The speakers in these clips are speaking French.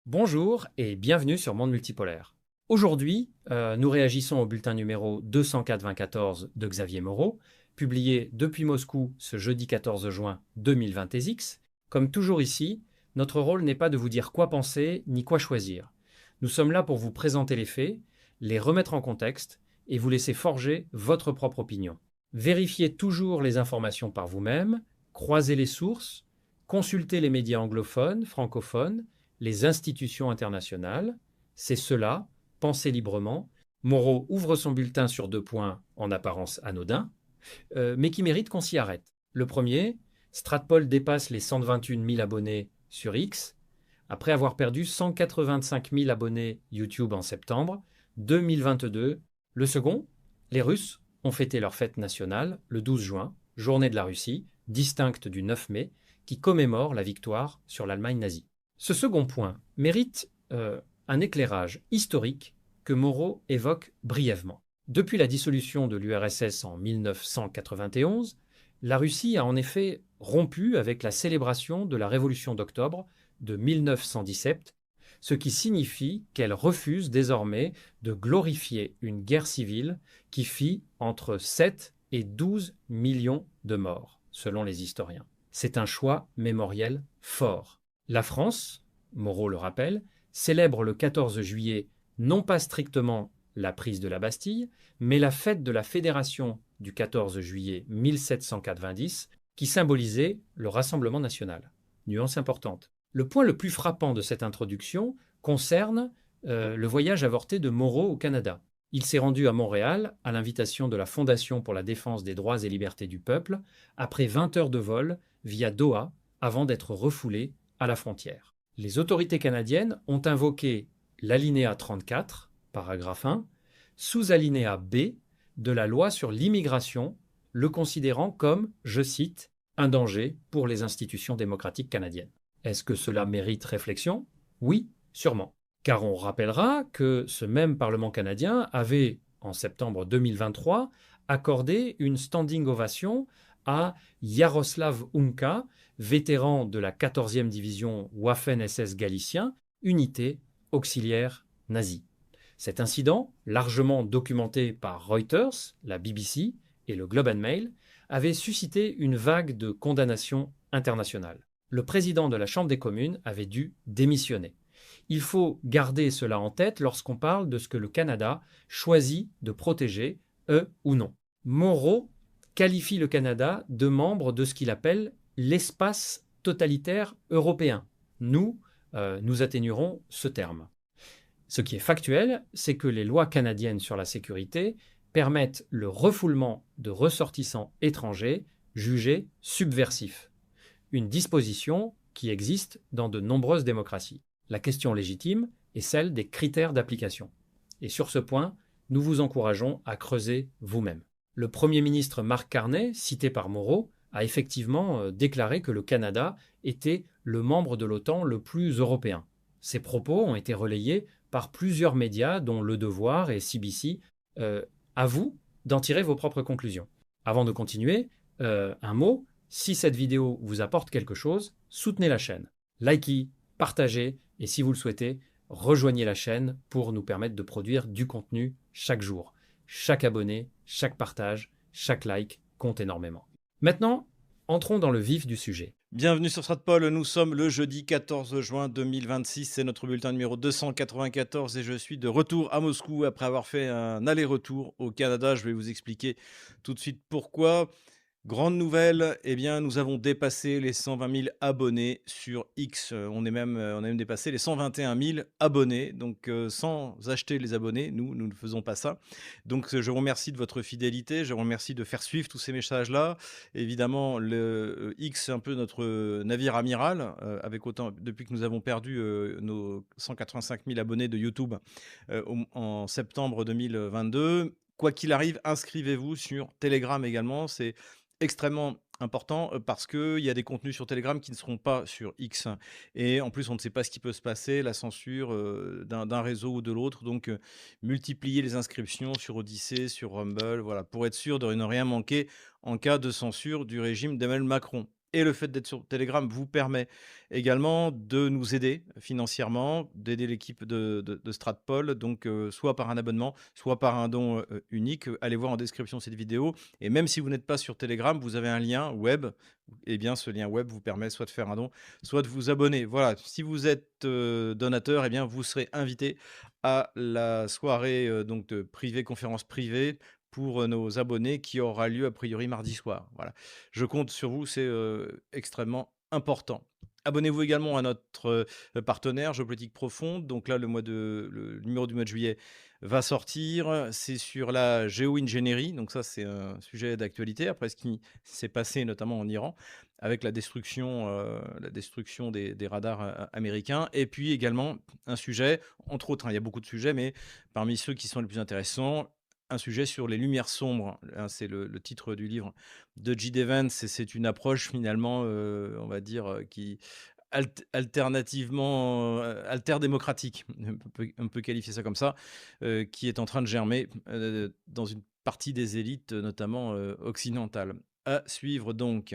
Bonjour et bienvenue sur Monde Multipolaire. Aujourd'hui, nous réagissons au bulletin numéro 204-24 de Xavier Moreau, publié depuis Moscou ce jeudi 14 juin 2020 Comme toujours ici, notre rôle n'est pas de vous dire quoi penser ni quoi choisir. Nous sommes là pour vous présenter les faits, les remettre en contexte et vous laisser forger votre propre opinion. Vérifiez toujours les informations par vous-même, croisez les sources, consultez les médias anglophones, francophones, les institutions internationales. C'est cela, pensez librement. Moreau ouvre son bulletin sur 2 points en apparence anodins, mais qui méritent qu'on s'y arrête. Le premier, Stratpol dépasse les 121 000 abonnés sur X, après avoir perdu 185 000 abonnés YouTube en septembre 2022. Le second, les Russes ont fêté leur fête nationale le 12 juin, journée de la Russie, distincte du 9 mai, qui commémore la victoire sur l'Allemagne nazie. Ce second point mérite un éclairage historique que Moreau évoque brièvement. Depuis la dissolution de l'URSS en 1991, la Russie a en effet rompu avec la célébration de la Révolution d'octobre de 1917, ce qui signifie qu'elle refuse désormais de glorifier une guerre civile qui fit entre 7 et 12 millions de morts, selon les historiens. C'est un choix mémoriel fort. La France, Moreau le rappelle, célèbre le 14 juillet non pas strictement la prise de la Bastille, mais la fête de la Fédération du 14 juillet 1790, qui symbolisait le Rassemblement national. Nuance importante. Le point le plus frappant de cette introduction concerne le voyage avorté de Moreau au Canada. Il s'est rendu à Montréal à l'invitation de la Fondation pour la défense des droits et libertés du peuple, après 20 heures de vol via Doha, avant d'être refoulé à la frontière. Les autorités canadiennes ont invoqué l'alinéa 34, paragraphe 1, sous-alinéa B de la loi sur l'immigration, le considérant comme, je cite, un danger pour les institutions démocratiques canadiennes. Est-ce que cela mérite réflexion? Oui, sûrement. Car on rappellera que ce même Parlement canadien avait, en septembre 2023, accordé une standing ovation à Jaroslav Unka, vétéran de la 14e division Waffen-SS galicien, unité auxiliaire nazie. Cet incident, largement documenté par Reuters, la BBC et le Globe and Mail, avait suscité une vague de condamnations internationales. Le président de la Chambre des communes avait dû démissionner. Il faut garder cela en tête lorsqu'on parle de ce que le Canada choisit de protéger, eux ou non. Moreau qualifie le Canada de membre de ce qu'il appelle l'espace totalitaire européen. Nous atténuerons ce terme. Ce qui est factuel, c'est que les lois canadiennes sur la sécurité permettent le refoulement de ressortissants étrangers jugés subversifs, une disposition qui existe dans de nombreuses démocraties. La question légitime est celle des critères d'application. Et sur ce point, nous vous encourageons à creuser vous-même. Le Premier ministre Mark Carney, cité par Moreau, a effectivement déclaré que le Canada était le membre de l'OTAN le plus européen. Ces propos ont été relayés par plusieurs médias, dont Le Devoir et CBC. À vous d'en tirer vos propres conclusions. Avant de continuer, un mot, si cette vidéo vous apporte quelque chose, soutenez la chaîne. Likez, partagez et si vous le souhaitez, rejoignez la chaîne pour nous permettre de produire du contenu chaque jour. Chaque abonné, chaque partage, chaque like compte énormément. Maintenant, entrons dans le vif du sujet. Bienvenue sur Stratpol, nous sommes le jeudi 14 juin 2026, c'est notre bulletin numéro 294 et je suis de retour à Moscou après avoir fait un aller-retour au Canada. Je vais vous expliquer tout de suite pourquoi. Grande nouvelle, eh bien, nous avons dépassé les 120 000 abonnés sur X. On a même dépassé les 121 000 abonnés. Donc, sans acheter les abonnés, nous ne faisons pas ça. Donc, je vous remercie de votre fidélité. Je vous remercie de faire suivre tous ces messages-là. Évidemment, le X, c'est un peu notre navire amiral. Depuis que nous avons perdu nos 185 000 abonnés de YouTube en septembre 2022. Quoi qu'il arrive, inscrivez-vous sur Telegram également. C'est extrêmement important, parce qu'il y a des contenus sur Telegram qui ne seront pas sur X et en plus, on ne sait pas ce qui peut se passer, la censure, d'un réseau ou de l'autre donc multiplier les inscriptions sur Odyssée, sur Rumble, voilà, pour être sûr de ne rien manquer en cas de censure du régime d'Emmanuel Macron et le fait d'être sur Telegram vous permet également de nous aider financièrement, d'aider l'équipe de Stratpol, donc soit par un abonnement, soit par un don unique. Allez voir en description de cette vidéo. Et même si vous n'êtes pas sur Telegram, vous avez un lien web. Et bien, ce lien web vous permet soit de faire un don, soit de vous abonner. Voilà, si vous êtes donateur, eh bien, vous serez invité à la soirée donc de conférence privée pour nos abonnés qui aura lieu a priori mardi soir. Voilà. Je compte sur vous, c'est extrêmement important. Abonnez-vous également à notre partenaire Géopolitique Profonde. Donc là, le numéro du mois de juillet va sortir. C'est sur la géo-ingénierie. Donc ça, c'est un sujet d'actualité après ce qui s'est passé notamment en Iran avec la destruction des radars américains. Et puis également un sujet, entre autres, hein, il y a beaucoup de sujets, mais parmi ceux qui sont les plus intéressants, un sujet sur les lumières sombres. Hein, c'est le titre du livre de J.D. Vance, et c'est une approche finalement, on va dire, qui alternativement, alterdémocratique, on peut qualifier ça comme ça, qui est en train de germer dans une partie des élites, notamment occidentales. À suivre donc.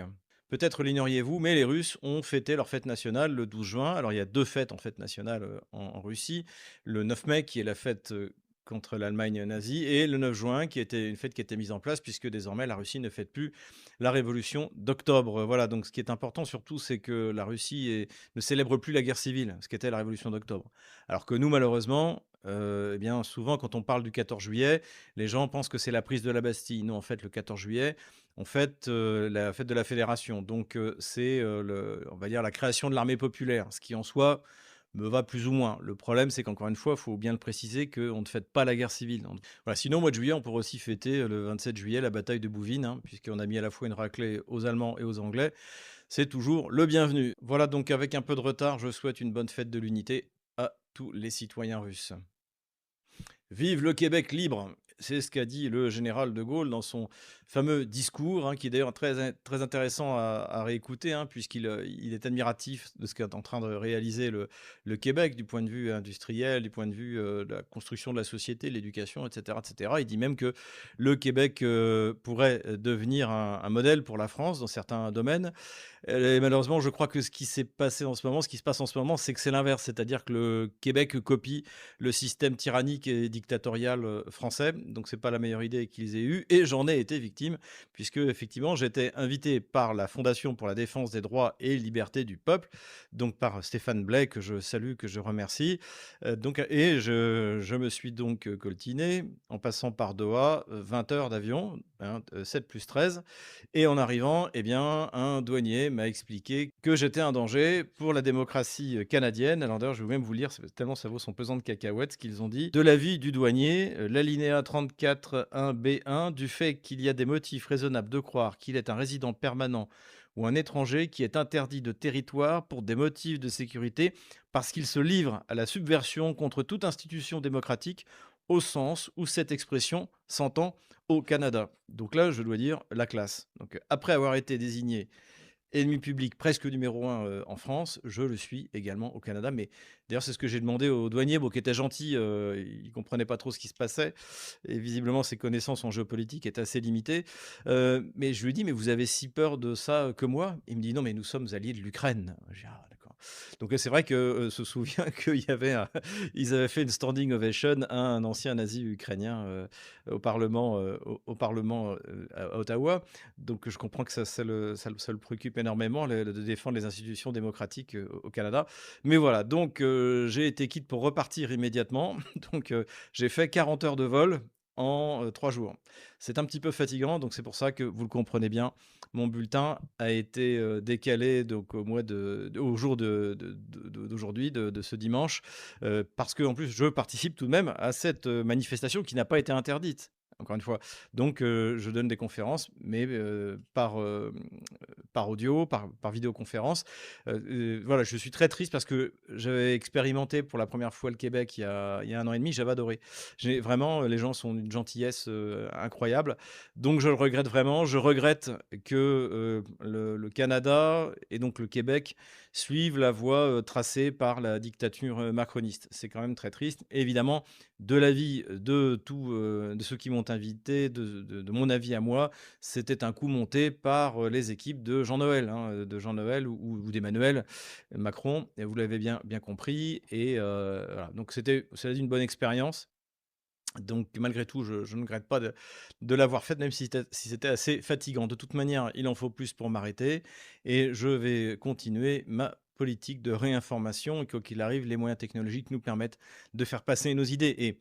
Peut-être l'ignoriez-vous, mais les Russes ont fêté leur fête nationale le 12 juin. Alors il y a deux fêtes en fait nationales en Russie. Le 9 mai qui est la fête contre l'Allemagne nazie, et le 9 juin, qui était une fête qui a été mise en place, puisque désormais la Russie ne fête plus la révolution d'octobre. Voilà, donc ce qui est important surtout, c'est que la Russie ne célèbre plus la guerre civile, ce qu'était la révolution d'octobre. Alors que nous, malheureusement, eh bien, souvent, quand on parle du 14 juillet, les gens pensent que c'est la prise de la Bastille. Non, en fait, le 14 juillet, on fête la fête de la Fédération. Donc, c'est, on va dire, la création de l'armée populaire, ce qui en soi me va plus ou moins. Le problème, c'est qu'encore une fois, il faut bien le préciser qu'on ne fête pas la guerre civile. Donc, voilà. Sinon, au mois de juillet, on pourrait aussi fêter le 27 juillet la bataille de Bouvines, hein, puisqu'on a mis à la fois une raclée aux Allemands et aux Anglais. C'est toujours le bienvenu. Voilà, donc avec un peu de retard, je souhaite une bonne fête de l'unité à tous les citoyens russes. Vive le Québec libre! C'est ce qu'a dit le général de Gaulle dans son fameux discours, hein, qui est d'ailleurs très intéressant à réécouter, hein, il est admiratif de ce qu'est en train de réaliser le Québec du point de vue industriel, du point de vue de la construction de la société, de l'éducation, etc., etc. Il dit même que le Québec pourrait devenir un modèle pour la France dans certains domaines. Et malheureusement, je crois que ce qui s'est passé en ce moment, ce qui se passe en ce moment, c'est que c'est l'inverse, c'est-à-dire que le Québec copie le système tyrannique et dictatorial français. Donc c'est pas la meilleure idée qu'ils aient eue, et j'en ai été victime, puisque effectivement j'étais invité par la Fondation pour la défense des droits et libertés du peuple, donc par Stéphane Blais, que je salue, que je remercie. Et je me suis donc coltiné en passant par Doha, 20 heures d'avion, hein, 7 plus 13, et en arrivant, eh bien, un douanier m'a expliqué que j'étais un danger pour la démocratie canadienne. Alors d'ailleurs, je vais même vous lire, tellement ça vaut son pesant de cacahuètes, ce qu'ils ont dit. De l'avis du douanier, l'alinéa 34.1b1, du fait qu'il y a des motifs raisonnables de croire qu'il est un résident permanent ou un étranger qui est interdit de territoire pour des motifs de sécurité parce qu'il se livre à la subversion contre toute institution démocratique au sens où cette expression s'entend au Canada. Donc là, je dois dire la classe. Donc après avoir été désigné ennemi public presque numéro un en France, je le suis également au Canada. Mais d'ailleurs, c'est ce que j'ai demandé au douanier, bon, qui était gentil, il comprenait pas trop ce qui se passait, et visiblement ses connaissances en géopolitique étaient assez limitées. Mais je lui ai dit: «Mais vous avez si peur de ça que moi?» Il me dit: «Non, mais nous sommes alliés de l'Ukraine». J'ai dit: «Ah d'accord». Donc c'est vrai que, se souvient qu'il y avait ils avaient fait une standing ovation à un ancien nazi ukrainien, au parlement, à Ottawa. Donc je comprends que ça le préoccupe énormément de défendre les institutions démocratiques au Canada. Mais voilà, donc j'ai été quitte pour repartir immédiatement. Donc j'ai fait 40 heures de vol en 3 jours. C'est un petit peu fatigant, donc c'est pour ça que vous le comprenez bien, mon bulletin a été décalé donc au jour d'aujourd'hui, de ce dimanche, parce que en plus je participe tout de même à cette manifestation qui n'a pas été interdite. Encore une fois, donc je donne des conférences, mais par audio, par vidéoconférence. Voilà, je suis très triste parce que j'avais expérimenté pour la première fois le Québec il y a 1 an et demi, j'avais adoré. J'ai vraiment, les gens sont d'une gentillesse incroyable, donc je le regrette vraiment. Je regrette que le Canada et donc le Québec suivent la voie tracée par la dictature macroniste. C'est quand même très triste. Et évidemment, de l'avis de tous de ceux qui m'ont différentes invités, de mon avis à moi, c'était un coup monté par, les équipes de Jean Noël, hein, de Jean Noël ou d'Emmanuel Macron et vous l'avez bien compris et voilà. Donc cela dit une bonne expérience. Donc malgré tout, je ne regrette pas de l'avoir faite, même si c'était assez fatigant. De toute manière, il en faut plus pour m'arrêter et je vais continuer ma politique de réinformation et quoi qu'il arrive, les moyens technologiques nous permettent de faire passer nos idées et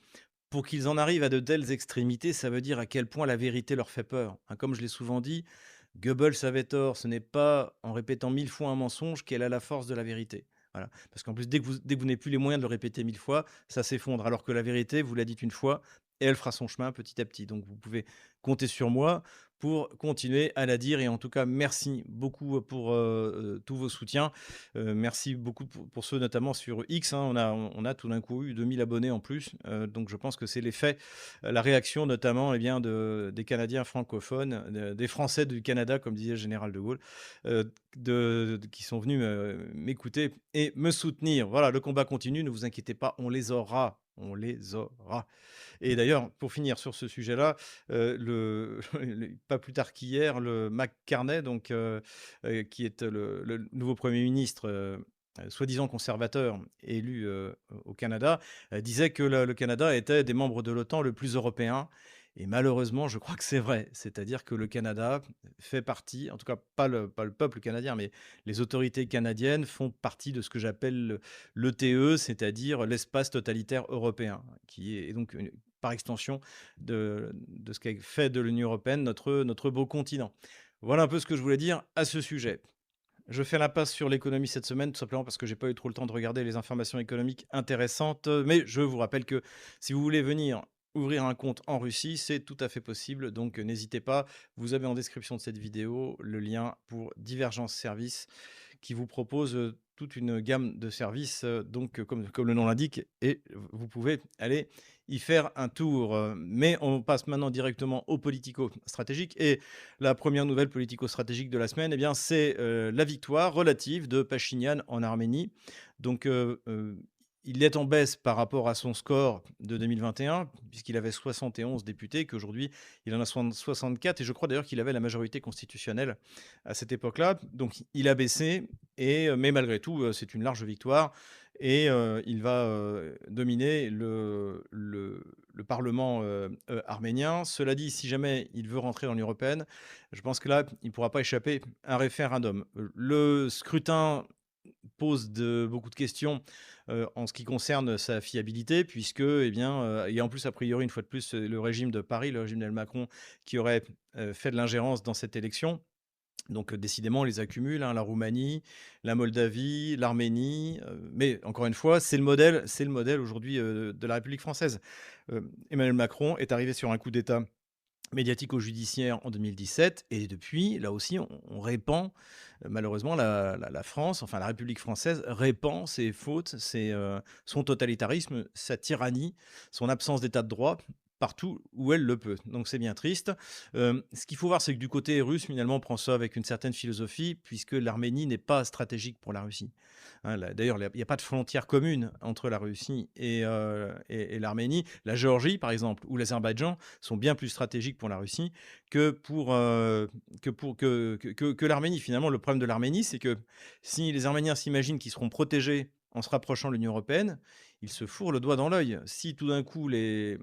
pour qu'ils en arrivent à de telles extrémités, ça veut dire à quel point la vérité leur fait peur, hein. Comme je l'ai souvent dit, Goebbels avait tort, ce n'est pas en répétant 1000 fois un mensonge qu'elle a la force de la vérité. Voilà. Parce qu'en plus, dès que vous n'avez plus les moyens de le répéter 1000 fois, ça s'effondre. Alors que la vérité, vous la dites une fois et elle fera son chemin petit à petit. Donc vous pouvez compter sur moi pour continuer à la dire. Et en tout cas, merci beaucoup pour tous vos soutiens. Merci beaucoup pour ceux notamment sur X, hein. On a tout d'un coup eu 2000 abonnés en plus. Donc je pense que c'est l'effet, la réaction notamment eh bien, des Canadiens francophones, des Français du Canada, comme disait le général de Gaulle, qui sont venus m'écouter et me soutenir. Voilà, le combat continue, ne vous inquiétez pas, on les aura. On les aura. Et d'ailleurs, pour finir sur ce sujet-là, pas plus tard qu'hier, le Mac Carney, donc, qui est le nouveau Premier ministre, soi-disant conservateur, élu au Canada, disait que le Canada était des membres de l'OTAN le plus européen. Et malheureusement, je crois que c'est vrai. C'est-à-dire que le Canada fait partie, en tout cas pas le peuple canadien, mais les autorités canadiennes font partie de ce que j'appelle l'ETE, c'est-à-dire l'espace totalitaire européen, qui est donc par extension de ce qu'a fait de l'Union européenne notre beau continent. Voilà un peu ce que je voulais dire à ce sujet. Je fais l'impasse sur l'économie cette semaine, tout simplement parce que j'ai pas eu trop le temps de regarder les informations économiques intéressantes. Mais je vous rappelle que si vous voulez venir ouvrir un compte en Russie, c'est tout à fait possible. Donc n'hésitez pas. Vous avez en description de cette vidéo le lien pour Divergence Service qui vous propose toute une gamme de services, donc comme le nom l'indique, et vous pouvez aller y faire un tour. Mais on passe maintenant directement aux politico-stratégiques. Et la première nouvelle politico-stratégique de la semaine, eh bien, c'est la victoire relative de Pachinian en Arménie. Donc, il est en baisse par rapport à son score de 2021, puisqu'il avait 71 députés, qu'aujourd'hui, il en a 64. Et je crois d'ailleurs qu'il avait la majorité constitutionnelle à cette époque-là. Donc, il a baissé, mais malgré tout, c'est une large victoire. Et il va dominer le Parlement arménien. Cela dit, si jamais il veut rentrer dans l'Union européenne, je pense que là, il ne pourra pas échapper à un référendum. Le scrutin pose beaucoup de questions en ce qui concerne sa fiabilité, puisque, eh bien, et en plus, a priori, une fois de plus, le régime de Paris, le régime d'Emmanuel Macron, qui aurait fait de l'ingérence dans cette élection. Donc, décidément, on les accumule, hein, la Roumanie, la Moldavie, l'Arménie. Mais encore une fois, c'est le modèle aujourd'hui de la République française. Emmanuel Macron est arrivé sur un coup d'État médiatico-judiciaire en 2017 et depuis, là aussi, on répand, malheureusement, la France, enfin la République française répand ses fautes, son totalitarisme, sa tyrannie, son absence d'état de droit partout où elle le peut. Donc c'est bien triste. Ce qu'il faut voir, c'est que du côté russe, finalement, on prend ça avec une certaine philosophie, puisque l'Arménie n'est pas stratégique pour la Russie. Hein, d'ailleurs, il n'y a pas de frontière commune entre la Russie et l'Arménie. La Géorgie, par exemple, ou l'Azerbaïdjan sont bien plus stratégiques pour la Russie que l'Arménie. Finalement, le problème de l'Arménie, c'est que si les Arméniens s'imaginent qu'ils seront protégés en se rapprochant de l'Union européenne, ils se fourrent le doigt dans l'œil. Si tout d'un coup les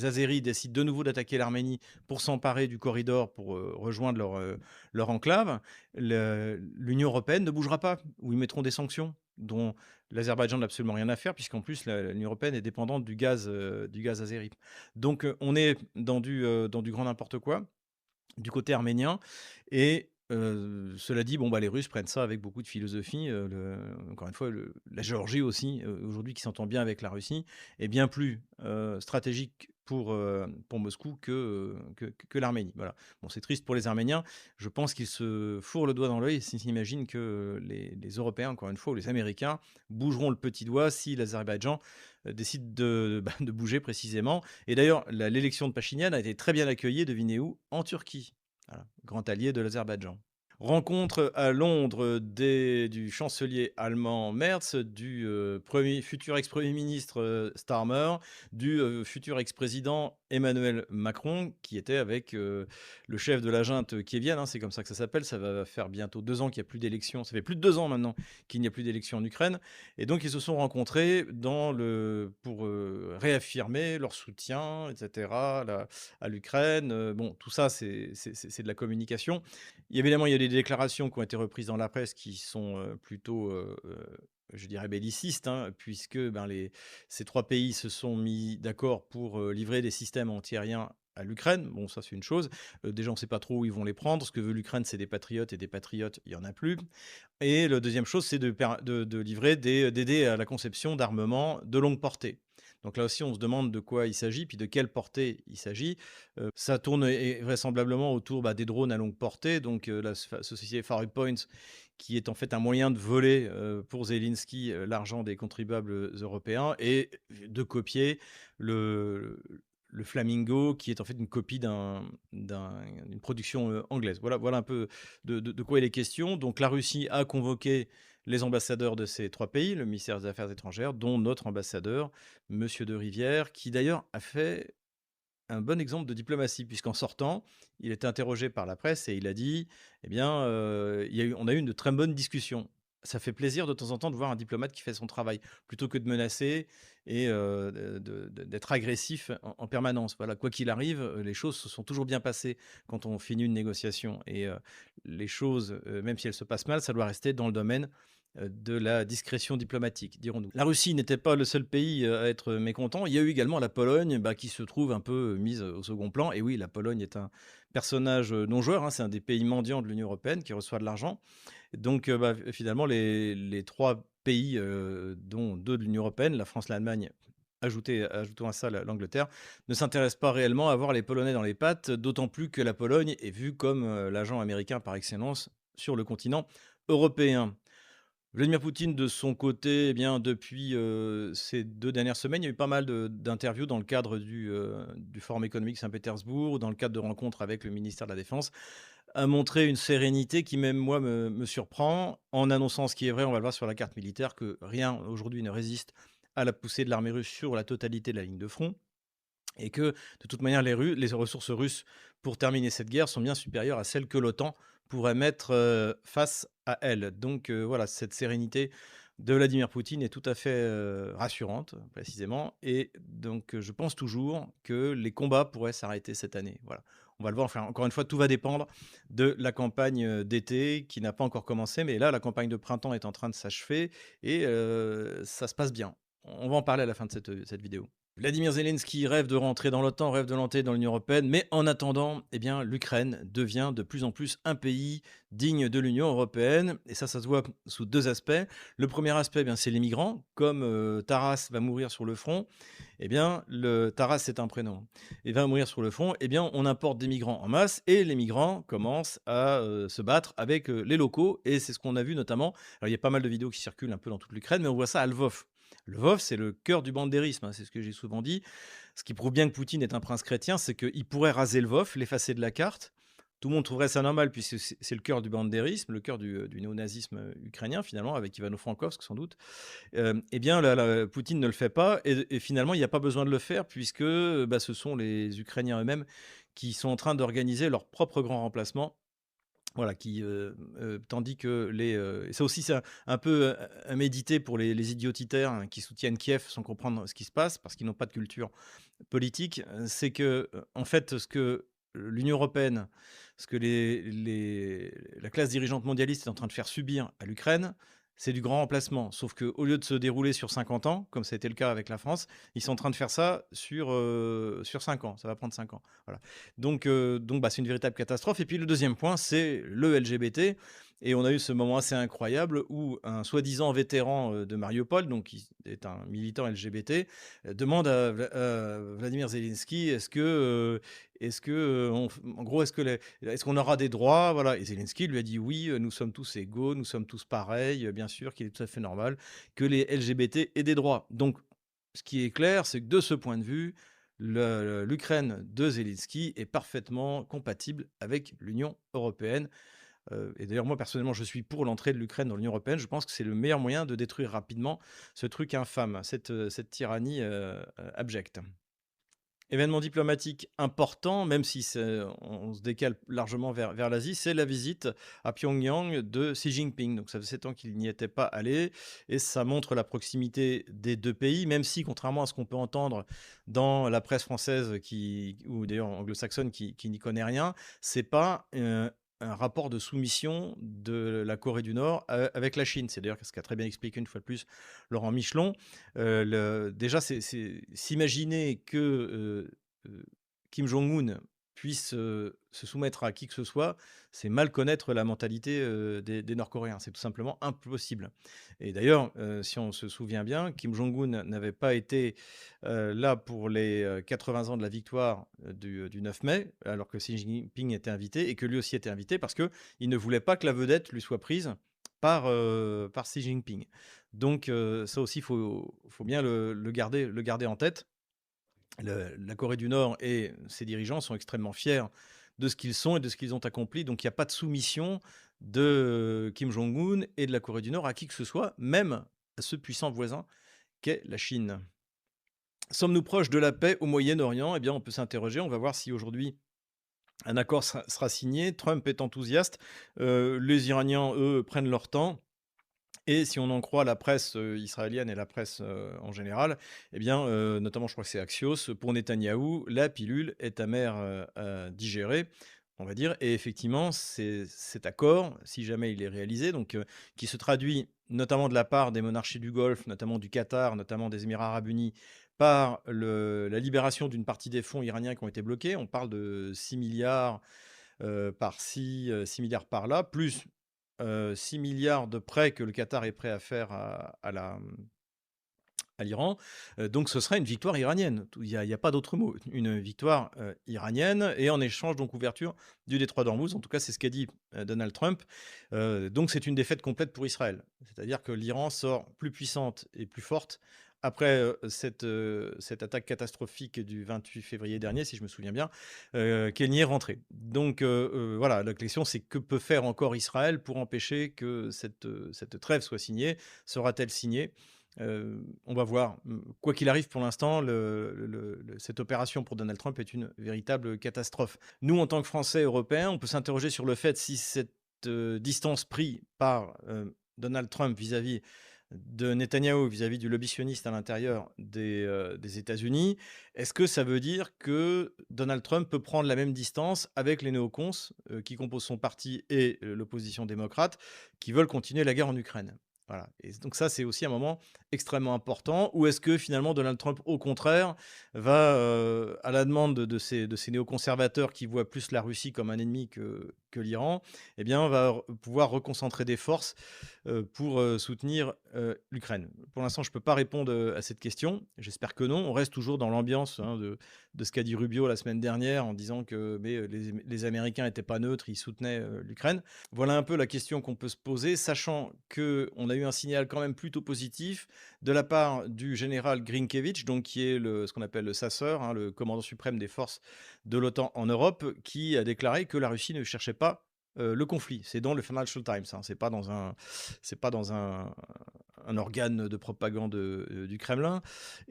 Azéris décident de nouveau d'attaquer l'Arménie pour s'emparer du corridor, pour rejoindre leur enclave, l'Union européenne ne bougera pas, ou ils mettront des sanctions dont l'Azerbaïdjan n'a absolument rien à faire, puisqu'en plus l'Union européenne est dépendante du gaz azéri. Donc on est dans du grand n'importe quoi du côté arménien. Et cela dit, bon, bah, les Russes prennent ça avec beaucoup de philosophie. Encore une fois, la Géorgie aussi, aujourd'hui, qui s'entend bien avec la Russie, est bien plus stratégique pour Moscou que l'Arménie. Voilà. Bon, c'est triste pour les Arméniens. Je pense qu'ils se fourrent le doigt dans l'œil et s'imaginent que les Européens, encore une fois, ou les Américains, bougeront le petit doigt si l'Azerbaïdjan décide de bouger précisément. Et d'ailleurs, l'élection de Pachinian a été très bien accueillie, devinez où? En Turquie. Voilà, grand allié de l'Azerbaïdjan. Rencontre à Londres du chancelier allemand Merz, du futur ex-premier ministre Starmer, du futur ex-président Emmanuel Macron, qui était avec le chef de la junte kievienne, hein, c'est comme ça que ça s'appelle. Ça va faire bientôt 2 ans qu'il n'y a plus d'élections. Ça fait plus de 2 ans maintenant qu'il n'y a plus d'élections en Ukraine. Et donc, ils se sont rencontrés pour réaffirmer leur soutien, etc., à l'Ukraine. Bon, tout ça, c'est de la communication. Évidemment, il y a des déclarations qui ont été reprises dans la presse qui sont plutôt, je dirais, bellicistes, hein, puisque ces trois pays se sont mis d'accord pour livrer des systèmes antiaériens à l'Ukraine. Bon, ça, c'est une chose. Déjà, on ne sait pas trop où ils vont les prendre. Ce que veut l'Ukraine, c'est des patriotes, et des patriotes, il n'y en a plus. Et la deuxième chose, c'est de livrer d'aider à la conception d'armements de longue portée. Donc là aussi, on se demande de quoi il s'agit, puis de quelle portée il s'agit. Ça tourne vraisemblablement autour des drones à longue portée, donc la société Farpoint, qui est en fait un moyen de voler pour Zelensky l'argent des contribuables européens, et de copier le, le Flamingo, qui est en fait une copie d'une production anglaise. Voilà un peu de quoi il est question. Donc la Russie a convoqué les ambassadeurs de ces trois pays, le ministère des Affaires étrangères, dont notre ambassadeur, Monsieur de Rivière, qui d'ailleurs a fait un bon exemple de diplomatie, puisqu'en sortant, il était interrogé par la presse et il a dit: «Eh bien, on a eu une très bonne discussion». Ça fait plaisir de temps en temps de voir un diplomate qui fait son travail, plutôt que de menacer et d'être agressif en permanence. Voilà, quoi qu'il arrive, les choses se sont toujours bien passées quand on finit une négociation, et les choses, même si elles se passent mal, ça doit rester dans le domaine de la discrétion diplomatique, dirons-nous. La Russie n'était pas le seul pays à être mécontent. Il y a eu également la Pologne, qui se trouve un peu mise au second plan. Et oui, la Pologne est un personnage non joueur, hein. C'est un des pays mendiants de l'Union européenne qui reçoit de l'argent. Donc, finalement, les trois pays, dont deux de l'Union européenne, la France, l'Allemagne, ajoutons à ça l'Angleterre, ne s'intéressent pas réellement à avoir les Polonais dans les pattes, d'autant plus que la Pologne est vue comme l'agent américain par excellence sur le continent européen. Vladimir Poutine, de son côté, eh bien, depuis ces 2 dernières semaines, il y a eu pas mal d'interviews dans le cadre du Forum économique Saint-Pétersbourg, dans le cadre de rencontres avec le ministère de la Défense, a montré une sérénité qui, même moi, me surprend, en annonçant ce qui est vrai, on va le voir sur la carte militaire, que rien aujourd'hui ne résiste à la poussée de l'armée russe sur la totalité de la ligne de front, et que, de toute manière, les ressources russes, pour terminer cette guerre, sont bien supérieures à celles que l'OTAN pourrait mettre face à elle. Donc voilà, cette sérénité de Vladimir Poutine est tout à fait rassurante, précisément. Et donc, je pense toujours que les combats pourraient s'arrêter cette année. Voilà. On va le voir. Enfin, encore une fois, tout va dépendre de la campagne d'été, qui n'a pas encore commencé. Mais là, la campagne de printemps est en train de s'achever, et ça se passe bien. On va en parler à la fin de cette vidéo. Vladimir Zelensky rêve de rentrer dans l'OTAN, rêve de l'entrer dans l'Union européenne, mais en attendant, eh bien, l'Ukraine devient de plus en plus un pays digne de l'Union européenne, et ça se voit sous deux aspects. Le premier aspect, eh bien, c'est les migrants. Comme Taras va mourir sur le front, eh bien, Taras, c'est un prénom, et va mourir sur le front, eh bien, on importe des migrants en masse, et les migrants commencent à se battre avec les locaux, et c'est ce qu'on a vu notamment. Alors, il y a pas mal de vidéos qui circulent un peu dans toute l'Ukraine, mais on voit ça à Lvov. Lvov, c'est le cœur du bandérisme, hein, c'est ce que j'ai souvent dit. Ce qui prouve bien que Poutine est un prince chrétien, c'est qu'il pourrait raser Lvov, l'effacer de la carte. Tout le monde trouverait ça normal, puisque c'est le cœur du bandérisme, le cœur du néonazisme ukrainien, finalement, avec Ivano Frankovsk, sans doute. Eh bien, Poutine ne le fait pas, et finalement, il n'y a pas besoin de le faire, puisque ce sont les Ukrainiens eux-mêmes qui sont en train d'organiser leur propre grand remplacement. Voilà, tandis que et ça aussi, c'est un peu à méditer pour les idiotitaires, hein, qui soutiennent Kiev sans comprendre ce qui se passe, parce qu'ils n'ont pas de culture politique. C'est que, en fait, ce que l'Union européenne, ce que la classe dirigeante mondialiste est en train de faire subir à l'Ukraine, c'est du grand remplacement. Sauf qu'au lieu de se dérouler sur 50 ans, comme ça a été le cas avec la France, ils sont en train de faire ça sur 5 ans. Ça va prendre 5 ans. Voilà. Donc, c'est une véritable catastrophe. Et puis le deuxième point, c'est le LGBT. Et on a eu ce moment assez incroyable où un soi-disant vétéran de Mariupol, donc qui est un militant LGBT, demande à Vladimir Zelensky, en gros, est-ce qu'on aura des droits, voilà. Et Zelensky lui a dit: oui, nous sommes tous égaux, nous sommes tous pareils, bien sûr qu'il est tout à fait normal que les LGBT aient des droits. Donc, ce qui est clair, c'est que de ce point de vue, l'Ukraine de Zelensky est parfaitement compatible avec l'Union européenne. Et d'ailleurs, moi, personnellement, je suis pour l'entrée de l'Ukraine dans l'Union européenne. Je pense que c'est le meilleur moyen de détruire rapidement ce truc infâme, cette tyrannie, abjecte. Événement diplomatique important, même si on se décale largement vers l'Asie, c'est la visite à Pyongyang de Xi Jinping. Donc ça fait 7 ans qu'il n'y était pas allé et ça montre la proximité des 2 pays, même si contrairement à ce qu'on peut entendre dans la presse française ou d'ailleurs anglo-saxonne qui n'y connaît rien, c'est pas, un rapport de soumission de la Corée du Nord avec la Chine. C'est d'ailleurs ce qu'a très bien expliqué une fois de plus Laurent Michelon. Déjà, c'est s'imaginer que, Kim Jong-un puisse, se soumettre à qui que ce soit, c'est mal connaître la mentalité, des Nord-Coréens. C'est tout simplement impossible et d'ailleurs, si on se souvient bien, Kim Jong-un n'avait pas été, là pour les, 80 ans de la victoire, du 9 mai, alors que Xi Jinping était invité et que lui aussi était invité parce qu'il ne voulait pas que la vedette lui soit prise par Xi Jinping. Donc ça aussi, faut bien le garder en tête. La Corée du Nord et ses dirigeants sont extrêmement fiers de ce qu'ils sont et de ce qu'ils ont accompli. Donc il n'y a pas de soumission de Kim Jong-un et de la Corée du Nord à qui que ce soit, même à ce puissant voisin qu'est la Chine. Sommes-nous proches de la paix au Moyen-Orient? Eh bien, on peut s'interroger. On va voir si aujourd'hui un accord sera signé. Trump est enthousiaste. Les Iraniens, eux, prennent leur temps. Et si on en croit la presse, israélienne et la presse, en général, eh bien, notamment je crois que c'est Axios, pour Netanyahou, la pilule est amère, à digérer, on va dire et effectivement, cet accord, si jamais il est réalisé, donc, qui se traduit notamment de la part des monarchies du Golfe, notamment du Qatar, notamment des Émirats arabes unis, par la libération d'une partie des fonds iraniens qui ont été bloqués. On parle de 6 milliards par-ci, 6 000 par-là, plus 6 milliards de prêts que le Qatar est prêt à faire à l'Iran. Donc ce serait une victoire iranienne. Il y a pas d'autre mot. Une victoire, iranienne et en échange, donc ouverture du détroit d'Ormuz. En tout cas, c'est ce qu'a dit, Donald Trump. Donc c'est une défaite complète pour Israël. C'est-à-dire que l'Iran sort plus puissante et plus forte après, cette attaque catastrophique du 28 février dernier, si je me souviens bien, qu'elle n'y est rentrée. Donc voilà, la question, c'est que peut faire encore Israël pour empêcher que cette trêve soit signée? Sera-t-elle signée? On va voir. Quoi qu'il arrive, pour l'instant, cette opération pour Donald Trump est une véritable catastrophe. Nous, en tant que Français, Européens, on peut s'interroger sur le fait si cette distance prise par Donald Trump vis-à-vis de Netanyahou, vis-à-vis du lobby sioniste à l'intérieur des États-Unis, est-ce que ça veut dire que Donald Trump peut prendre la même distance avec les néocons qui composent son parti et l'opposition démocrate qui veulent continuer la guerre en Ukraine? Voilà. Et donc ça, c'est aussi un moment extrêmement important. Ou est-ce que finalement Donald Trump, au contraire, va, à la demande de ces néoconservateurs qui voient plus la Russie comme un ennemi que l'Iran, eh bien, va pouvoir reconcentrer des forces pour soutenir l'Ukraine. Pour l'instant, je ne peux pas répondre à cette question. J'espère que non. On reste toujours dans l'ambiance hein, de ce qu'a dit Rubio la semaine dernière en disant que les Américains n'étaient pas neutres, ils soutenaient l'Ukraine. Voilà un peu la question qu'on peut se poser, sachant qu'on a eu un signal quand même plutôt positif de la part du général Grinkevich, donc qui est ce qu'on appelle le SACEUR, hein, le commandant suprême des forces de l'OTAN en Europe, qui a déclaré que la Russie ne cherchait pas le conflit. C'est dans le Financial Times, hein, c'est pas dans un organe de propagande du Kremlin.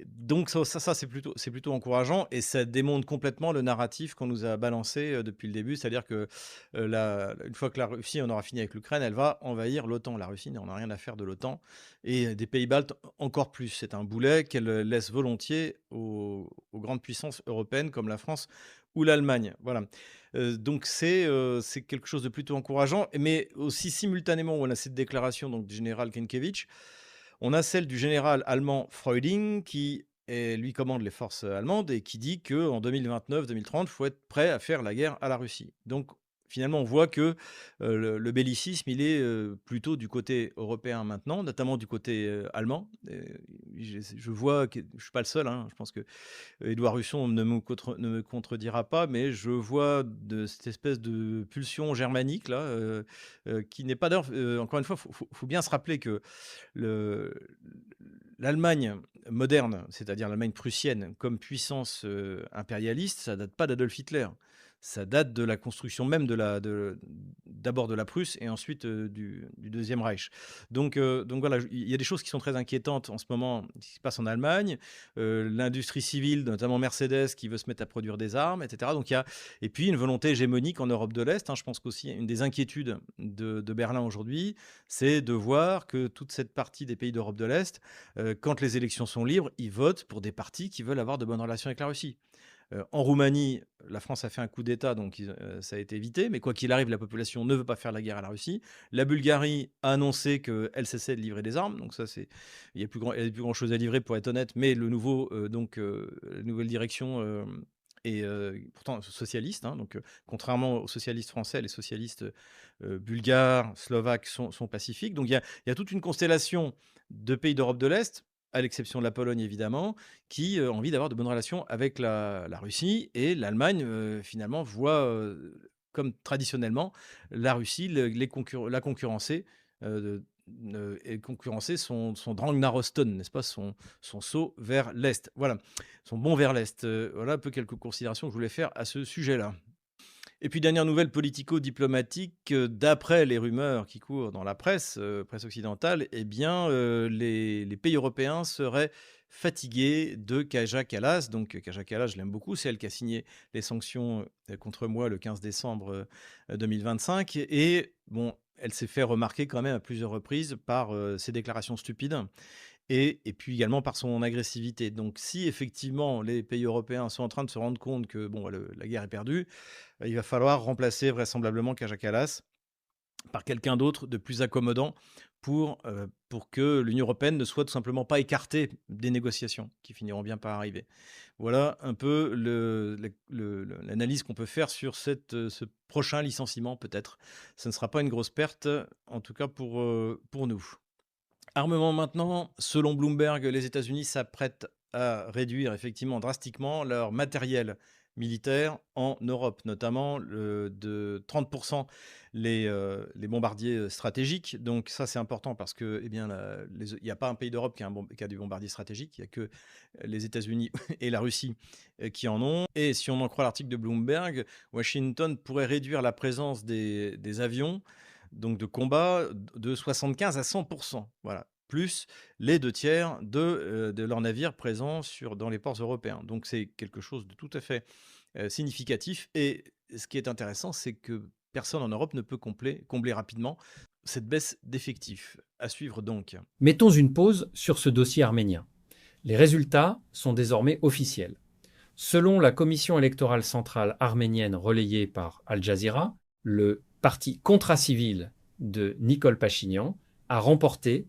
Donc ça c'est plutôt encourageant et ça démontre complètement le narratif qu'on nous a balancé depuis le début, c'est-à-dire que une fois que la Russie en aura fini avec l'Ukraine, elle va envahir l'OTAN. La Russie n'en a rien à faire de l'OTAN et des pays baltes encore plus. C'est un boulet qu'elle laisse volontiers aux grandes puissances européennes comme la France ou l'Allemagne. Voilà. Donc c'est quelque chose de plutôt encourageant, mais aussi simultanément, on a cette déclaration donc, du général Kenkevich, on a celle du général allemand Freuding qui lui commande les forces allemandes et qui dit qu'en 2029-2030, il faut être prêt à faire la guerre à la Russie. Donc finalement, on voit que le bellicisme, il est plutôt du côté européen maintenant, notamment du côté allemand. Je vois que je ne suis pas le seul, hein, je pense que Édouard Husson ne me contredira pas, mais je vois de cette espèce de pulsion germanique là, qui n'est pas d'ailleurs, encore une fois, faut bien se rappeler que le l'Allemagne moderne, c'est-à-dire l'Allemagne prussienne, comme puissance, impérialiste, ça date pas d'Adolf Hitler. Ça date de la construction même d'abord de la Prusse et ensuite du Deuxième Reich. Donc voilà, il y a des choses qui sont très inquiétantes en ce moment, ce qui se passe en Allemagne. L'industrie civile, notamment Mercedes, qui veut se mettre à produire des armes, etc. Et puis une volonté hégémonique en Europe de l'Est. Je pense qu'aussi une des inquiétudes de Berlin aujourd'hui, c'est de voir que toute cette partie des pays d'Europe de l'Est, quand les élections sont libres, ils votent pour des partis qui veulent avoir de bonnes relations avec la Russie. En Roumanie, la France a fait un coup d'État, donc ça a été évité. Mais quoi qu'il arrive, la population ne veut pas faire la guerre à la Russie. La Bulgarie a annoncé qu'elle cessait de livrer des armes. Donc ça, il n'y a plus grand-chose à livrer, pour être honnête. Mais la nouvelle direction est pourtant socialiste. Donc, contrairement aux socialistes français, les socialistes bulgares, slovaques sont pacifiques. Donc il y a toute une constellation de pays d'Europe de l'Est, à l'exception de la Pologne évidemment, qui ont envie d'avoir de bonnes relations avec la Russie. Et l'Allemagne, finalement, voit, comme traditionnellement, la Russie la concurrencer, et concurrencer son Drang nach Osten, n'est-ce pas, son saut vers l'Est. Voilà, son bond vers l'Est. Voilà un peu quelques considérations que je voulais faire à ce sujet-là. Et puis, dernière nouvelle politico-diplomatique, d'après les rumeurs qui courent dans la presse occidentale, eh bien, les pays européens seraient fatigués de Kaja Kallas. Donc, Kaja Kallas, je l'aime beaucoup, c'est elle qui a signé les sanctions contre moi le 15 décembre 2025. Et bon, elle s'est fait remarquer quand même à plusieurs reprises par ses déclarations stupides et puis également par son agressivité. Donc, si effectivement les pays européens sont en train de se rendre compte que bon, la guerre est perdue, il va falloir remplacer vraisemblablement Kaja Kallas par quelqu'un d'autre de plus accommodant pour que l'Union européenne ne soit tout simplement pas écartée des négociations qui finiront bien par arriver. Voilà un peu l'analyse qu'on peut faire sur ce prochain licenciement, peut-être. Ce ne sera pas une grosse perte, en tout cas pour nous. Armement maintenant, selon Bloomberg, les États-Unis s'apprêtent à réduire effectivement drastiquement leur matériel militaire en Europe, notamment de 30% les bombardiers stratégiques. Donc ça, c'est important parce que, eh bien, il n'y a pas un pays d'Europe qui a du bombardier stratégique. Il n'y a que les États-Unis et la Russie qui en ont. Et si on en croit l'article de Bloomberg, Washington pourrait réduire la présence des avions donc de combat de 75 à 100%. Voilà. Plus les 2 tiers de leurs navires présents dans les ports européens. Donc c'est quelque chose de tout à fait significatif. Et ce qui est intéressant, c'est que personne en Europe ne peut combler rapidement cette baisse d'effectifs. À suivre donc. Mettons une pause sur ce dossier arménien. Les résultats sont désormais officiels. Selon la commission électorale centrale arménienne relayée par Al Jazeera, le parti contracivil de Nicole Pachinian a remporté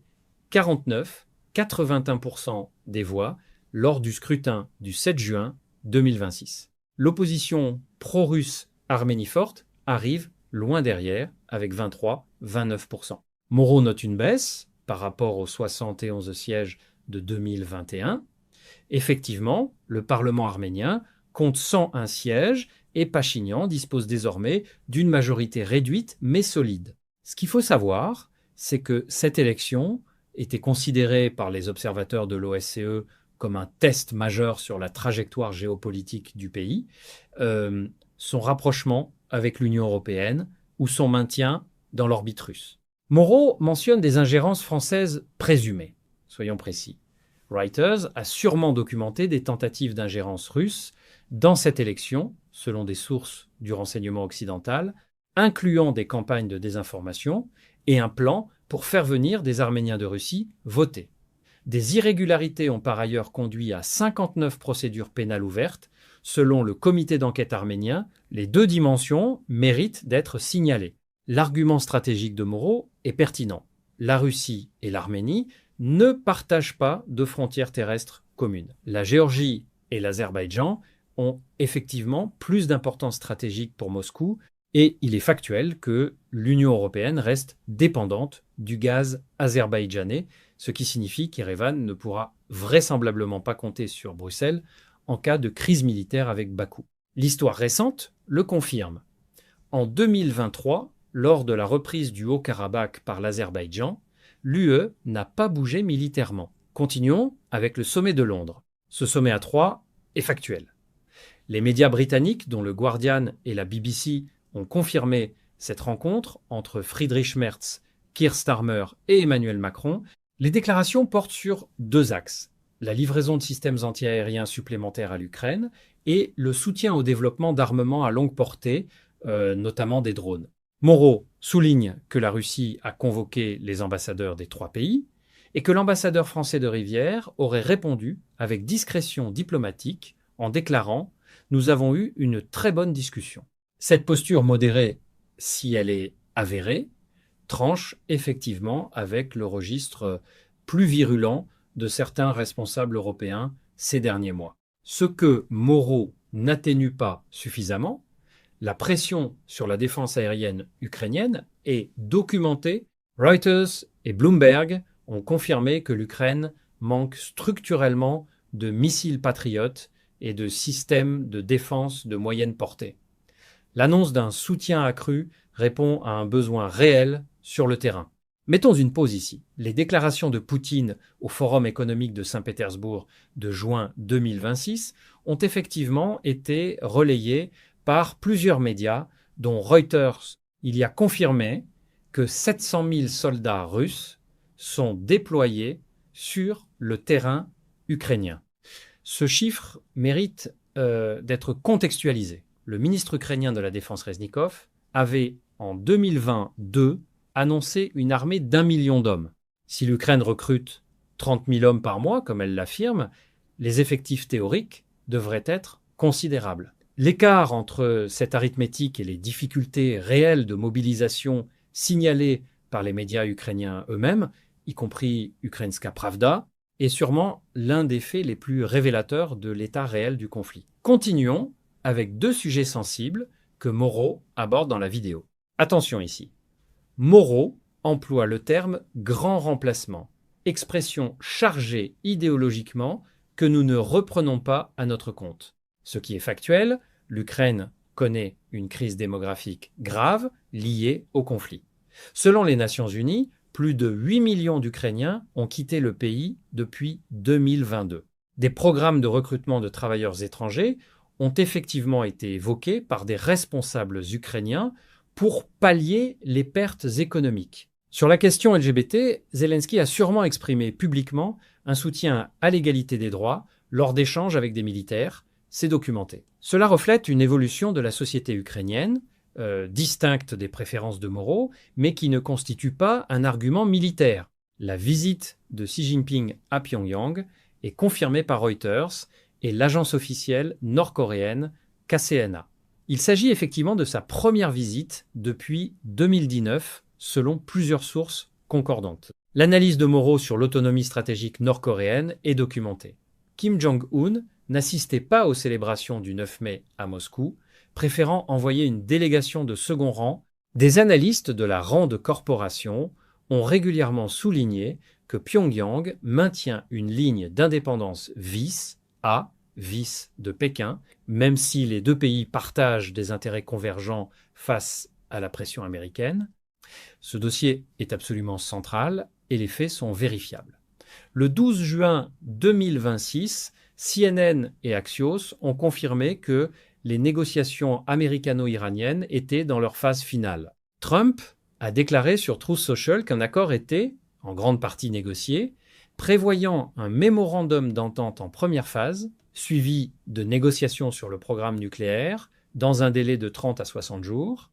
81% des voix lors du scrutin du 7 juin 2026. L'opposition pro-russe Arménie forte arrive loin derrière avec 29%. Moreau note une baisse par rapport aux 71 sièges de 2021. Effectivement, le Parlement arménien compte 101 sièges et Pachinian dispose désormais d'une majorité réduite mais solide. Ce qu'il faut savoir, c'est que cette élection était considérée par les observateurs de l'OSCE comme un test majeur sur la trajectoire géopolitique du pays, son rapprochement avec l'Union européenne ou son maintien dans l'orbite russe. Moreau mentionne des ingérences françaises présumées, soyons précis. Reuters a sûrement documenté des tentatives d'ingérence russe dans cette élection, selon des sources du renseignement occidental, incluant des campagnes de désinformation et un plan pour faire venir des Arméniens de Russie voter. Des irrégularités ont par ailleurs conduit à 59 procédures pénales ouvertes. Selon le comité d'enquête arménien, les 2 dimensions méritent d'être signalées. L'argument stratégique de Moreau est pertinent. La Russie et l'Arménie ne partagent pas de frontières terrestres communes. La Géorgie et l'Azerbaïdjan ont effectivement plus d'importance stratégique pour Moscou et il est factuel que l'Union européenne reste dépendante du gaz azerbaïdjanais, ce qui signifie qu'Erevan ne pourra vraisemblablement pas compter sur Bruxelles en cas de crise militaire avec Bakou. L'histoire récente le confirme. En 2023, lors de la reprise du Haut-Karabakh par l'Azerbaïdjan, l'UE n'a pas bougé militairement. Continuons avec le sommet de Londres. Ce sommet à 3 est factuel. Les médias britanniques, dont le Guardian et la BBC, ont confirmé cette rencontre entre Friedrich Merz, Keir Starmer et Emmanuel Macron, les déclarations portent sur deux axes: la livraison de systèmes antiaériens supplémentaires à l'Ukraine et le soutien au développement d'armements à longue portée, notamment des drones. Moreau souligne que la Russie a convoqué les ambassadeurs des trois pays et que l'ambassadeur français de Rivière aurait répondu avec discrétion diplomatique en déclarant « Nous avons eu une très bonne discussion ». Cette posture modérée, si elle est avérée, tranche effectivement avec le registre plus virulent de certains responsables européens ces derniers mois. Ce que Moreau n'atténue pas suffisamment, la pression sur la défense aérienne ukrainienne est documentée. Reuters et Bloomberg ont confirmé que l'Ukraine manque structurellement de missiles patriotes et de systèmes de défense de moyenne portée. L'annonce d'un soutien accru répond à un besoin réel sur le terrain. Mettons une pause ici. Les déclarations de Poutine au Forum économique de Saint-Pétersbourg de juin 2026 ont effectivement été relayées par plusieurs médias, dont Reuters. Il y a confirmé que 700 000 soldats russes sont déployés sur le terrain ukrainien. Ce chiffre mérite d'être contextualisé. Le ministre ukrainien de la Défense Reznikov avait en 2022 annoncé une armée d'1 million d'hommes. Si l'Ukraine recrute 30 000 hommes par mois, comme elle l'affirme, les effectifs théoriques devraient être considérables. L'écart entre cette arithmétique et les difficultés réelles de mobilisation signalées par les médias ukrainiens eux-mêmes, y compris Ukrainska Pravda, est sûrement l'un des faits les plus révélateurs de l'état réel du conflit. Continuons avec deux sujets sensibles que Moreau aborde dans la vidéo. Attention ici. Moreau emploie le terme « grand remplacement », expression chargée idéologiquement que nous ne reprenons pas à notre compte. Ce qui est factuel, l'Ukraine connaît une crise démographique grave liée au conflit. Selon les Nations Unies, plus de 8 millions d'Ukrainiens ont quitté le pays depuis 2022. Des programmes de recrutement de travailleurs étrangers ont effectivement été évoqués par des responsables ukrainiens pour pallier les pertes économiques. Sur la question LGBT, Zelensky a sûrement exprimé publiquement un soutien à l'égalité des droits lors d'échanges avec des militaires. C'est documenté. Cela reflète une évolution de la société ukrainienne, distincte des préférences de Moreau, mais qui ne constitue pas un argument militaire. La visite de Xi Jinping à Pyongyang est confirmée par Reuters et l'agence officielle nord-coréenne KCNA. Il s'agit effectivement de sa première visite depuis 2019, selon plusieurs sources concordantes. L'analyse de Moreau sur l'autonomie stratégique nord-coréenne est documentée. Kim Jong-un n'assistait pas aux célébrations du 9 mai à Moscou, préférant envoyer une délégation de second rang. Des analystes de la Rand Corporation ont régulièrement souligné que Pyongyang maintient une ligne d'indépendance vice de Pékin, même si les deux pays partagent des intérêts convergents face à la pression américaine. Ce dossier est absolument central et les faits sont vérifiables. Le 12 juin 2026, CNN et Axios ont confirmé que les négociations américano-iraniennes étaient dans leur phase finale. Trump a déclaré sur Truth Social qu'un accord était, en grande partie négocié, prévoyant un mémorandum d'entente en première phase, suivi de négociations sur le programme nucléaire dans un délai de 30 à 60 jours.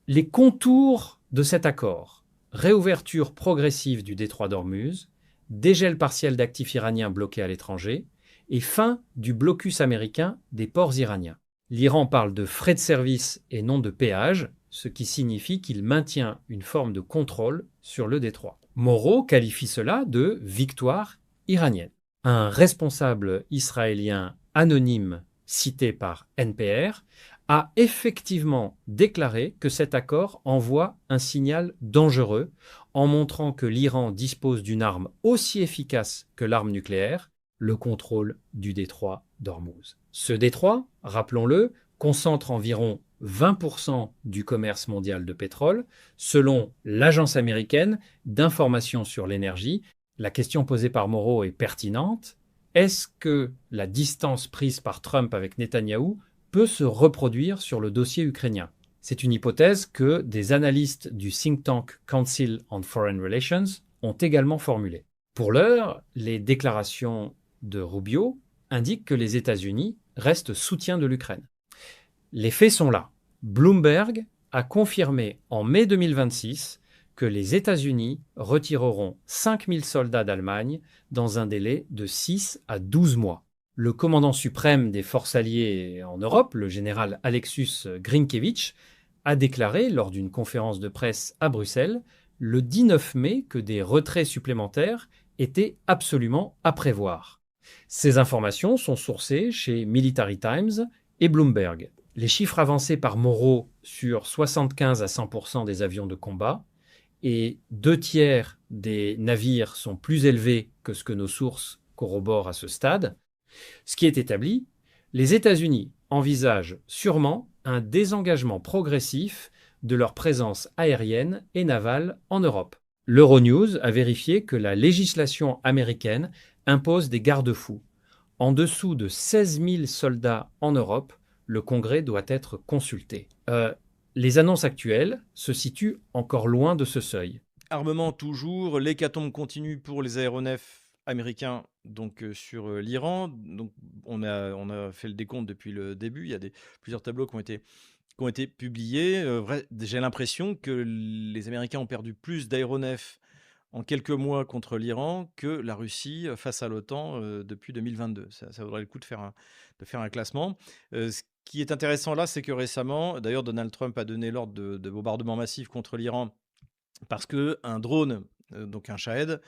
Les contours de cet accord, réouverture progressive du détroit d'Ormuz, dégel partiel d'actifs iraniens bloqués à l'étranger et fin du blocus américain des ports iraniens. L'Iran parle de frais de service et non de péage, ce qui signifie qu'il maintient une forme de contrôle sur le détroit. Moreau qualifie cela de victoire iranienne. Un responsable israélien anonyme cité par NPR a effectivement déclaré que cet accord envoie un signal dangereux en montrant que l'Iran dispose d'une arme aussi efficace que l'arme nucléaire, le contrôle du détroit d'Ormuz. Ce détroit, rappelons-le, concentre environ 20% du commerce mondial de pétrole, selon l'agence américaine d'information sur l'énergie. La question posée par Moreau est pertinente. Est-ce que la distance prise par Trump avec Netanyahou peut se reproduire sur le dossier ukrainien? C'est une hypothèse que des analystes du think tank Council on Foreign Relations ont également formulée. Pour l'heure, les déclarations de Rubio indiquent que les États-Unis restent soutiens de l'Ukraine. Les faits sont là. Bloomberg a confirmé en mai 2026 que les États-Unis retireront 5000 soldats d'Allemagne dans un délai de 6 à 12 mois. Le commandant suprême des forces alliées en Europe, le général Alexus Grinkevich, a déclaré lors d'une conférence de presse à Bruxelles le 19 mai que des retraits supplémentaires étaient absolument à prévoir. Ces informations sont sourcées chez Military Times et Bloomberg. Les chiffres avancés par Moreau sur 75 à 100% des avions de combat et 2 tiers des navires sont plus élevés que ce que nos sources corroborent à ce stade. Ce qui est établi, les États-Unis envisagent sûrement un désengagement progressif de leur présence aérienne et navale en Europe. L'Euronews a vérifié que la législation américaine impose des garde-fous. En dessous de 16 000 soldats en Europe, le Congrès doit être consulté. Les annonces actuelles se situent encore loin de ce seuil. Armement toujours, l'hécatombe continue pour les aéronefs américains donc sur l'Iran. Donc on a fait le décompte depuis le début. Il y a plusieurs tableaux qui ont été publiés. J'ai l'impression que les Américains ont perdu plus d'aéronefs en quelques mois contre l'Iran que la Russie face à l'OTAN depuis 2022. Ça vaudrait le coup de faire un classement. Ce qui est intéressant là, c'est que récemment, d'ailleurs, Donald Trump a donné l'ordre de bombardement massif contre l'Iran parce qu'un drone, donc un Shahed,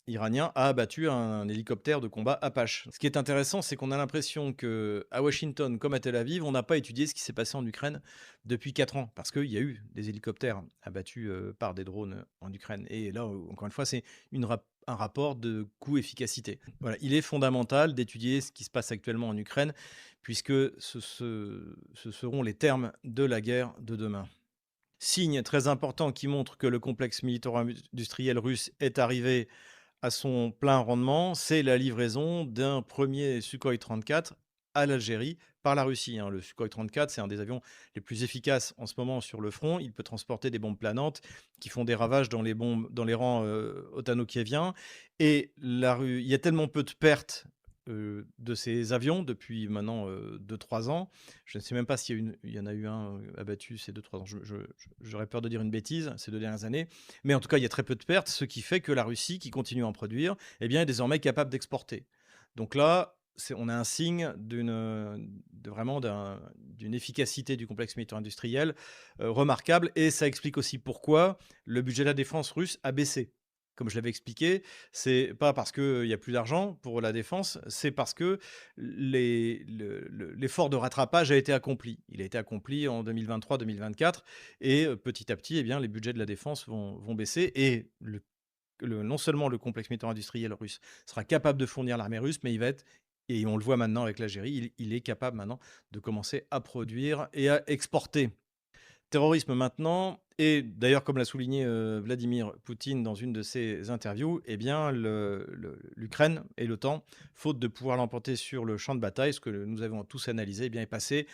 iranien, a abattu un hélicoptère de combat Apache. Ce qui est intéressant, c'est qu'on a l'impression qu'à Washington, comme à Tel Aviv, on n'a pas étudié ce qui s'est passé en Ukraine depuis 4 ans, parce qu'il y a eu des hélicoptères abattus par des drones en Ukraine. Et là, encore une fois, c'est un rapport de coût-efficacité. Voilà, il est fondamental d'étudier ce qui se passe actuellement en Ukraine, puisque ce seront les termes de la guerre de demain. Signe très important qui montre que le complexe militaro-industriel russe est arrivé à son plein rendement, c'est la livraison d'un premier Sukhoi 34 à l'Algérie par la Russie, hein. Le Sukhoi 34, c'est un des avions les plus efficaces en ce moment sur le front. Il peut transporter des bombes planantes qui font des ravages dans les rangs otano-kieviens. Et il y a tellement peu de pertes de ces avions depuis maintenant 2-3 ans. Je ne sais même pas il y en a eu un abattu ces 2-3 ans. J'aurais peur de dire une bêtise ces 2 dernières années. Mais en tout cas, il y a très peu de pertes, ce qui fait que la Russie, qui continue à en produire, eh bien, est désormais capable d'exporter. Donc là, on a un signe d'une efficacité du complexe militaire-industriel remarquable. Et ça explique aussi pourquoi le budget de la défense russe a baissé. Comme je l'avais expliqué, c'est pas parce qu'il y a plus d'argent pour la défense, c'est parce que l'effort de rattrapage a été accompli. Il a été accompli en 2023-2024 et petit à petit, eh bien, les budgets de la défense vont baisser et non seulement le complexe militaire industriel russe sera capable de fournir l'armée russe, mais il va être, et on le voit maintenant avec l'Algérie, il est capable maintenant de commencer à produire et à exporter. Terrorisme maintenant, et d'ailleurs, comme l'a souligné Vladimir Poutine dans une de ses interviews, eh bien, l'Ukraine et l'OTAN, faute de pouvoir l'emporter sur le champ de bataille, ce que nous avons tous analysé, eh bien, est passé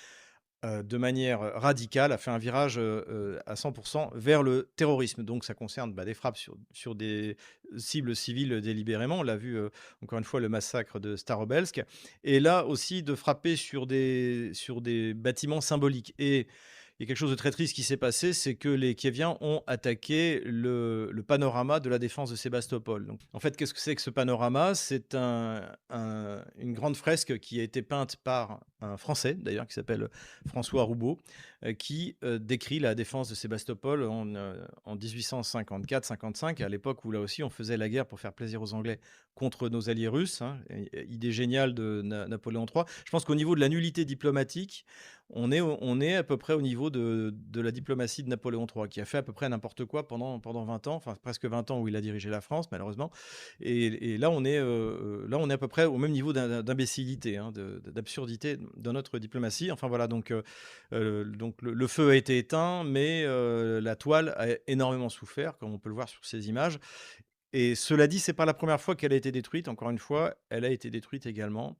de manière radicale, a fait un virage à 100% vers le terrorisme. Donc, ça concerne des frappes sur des cibles civiles délibérément. On l'a vu, encore une fois, le massacre de Starobelsk. Et là aussi, de frapper sur des bâtiments symboliques. Et il y a quelque chose de très triste qui s'est passé, c'est que les Kieviens ont attaqué le panorama de la défense de Sébastopol. Donc, en fait, qu'est-ce que c'est que ce panorama? C'est une grande fresque qui a été peinte par un Français, d'ailleurs, qui s'appelle François Roubaud, qui décrit la défense de Sébastopol en 1854-55, à l'époque où là aussi on faisait la guerre pour faire plaisir aux Anglais contre nos alliés russes, hein. Idée géniale de Napoléon III. Je pense qu'au niveau de la nullité diplomatique, on est à peu près au niveau de la diplomatie de Napoléon III, qui a fait à peu près n'importe quoi pendant 20 ans, enfin presque 20 ans où il a dirigé la France, malheureusement. Et là, on est à peu près au même niveau d'imbécilité, hein, d'absurdité dans notre diplomatie. Enfin voilà, donc le feu a été éteint, mais la toile a énormément souffert, comme on peut le voir sur ces images. Et cela dit, c'est pas la première fois qu'elle a été détruite. Encore une fois, elle a été détruite également,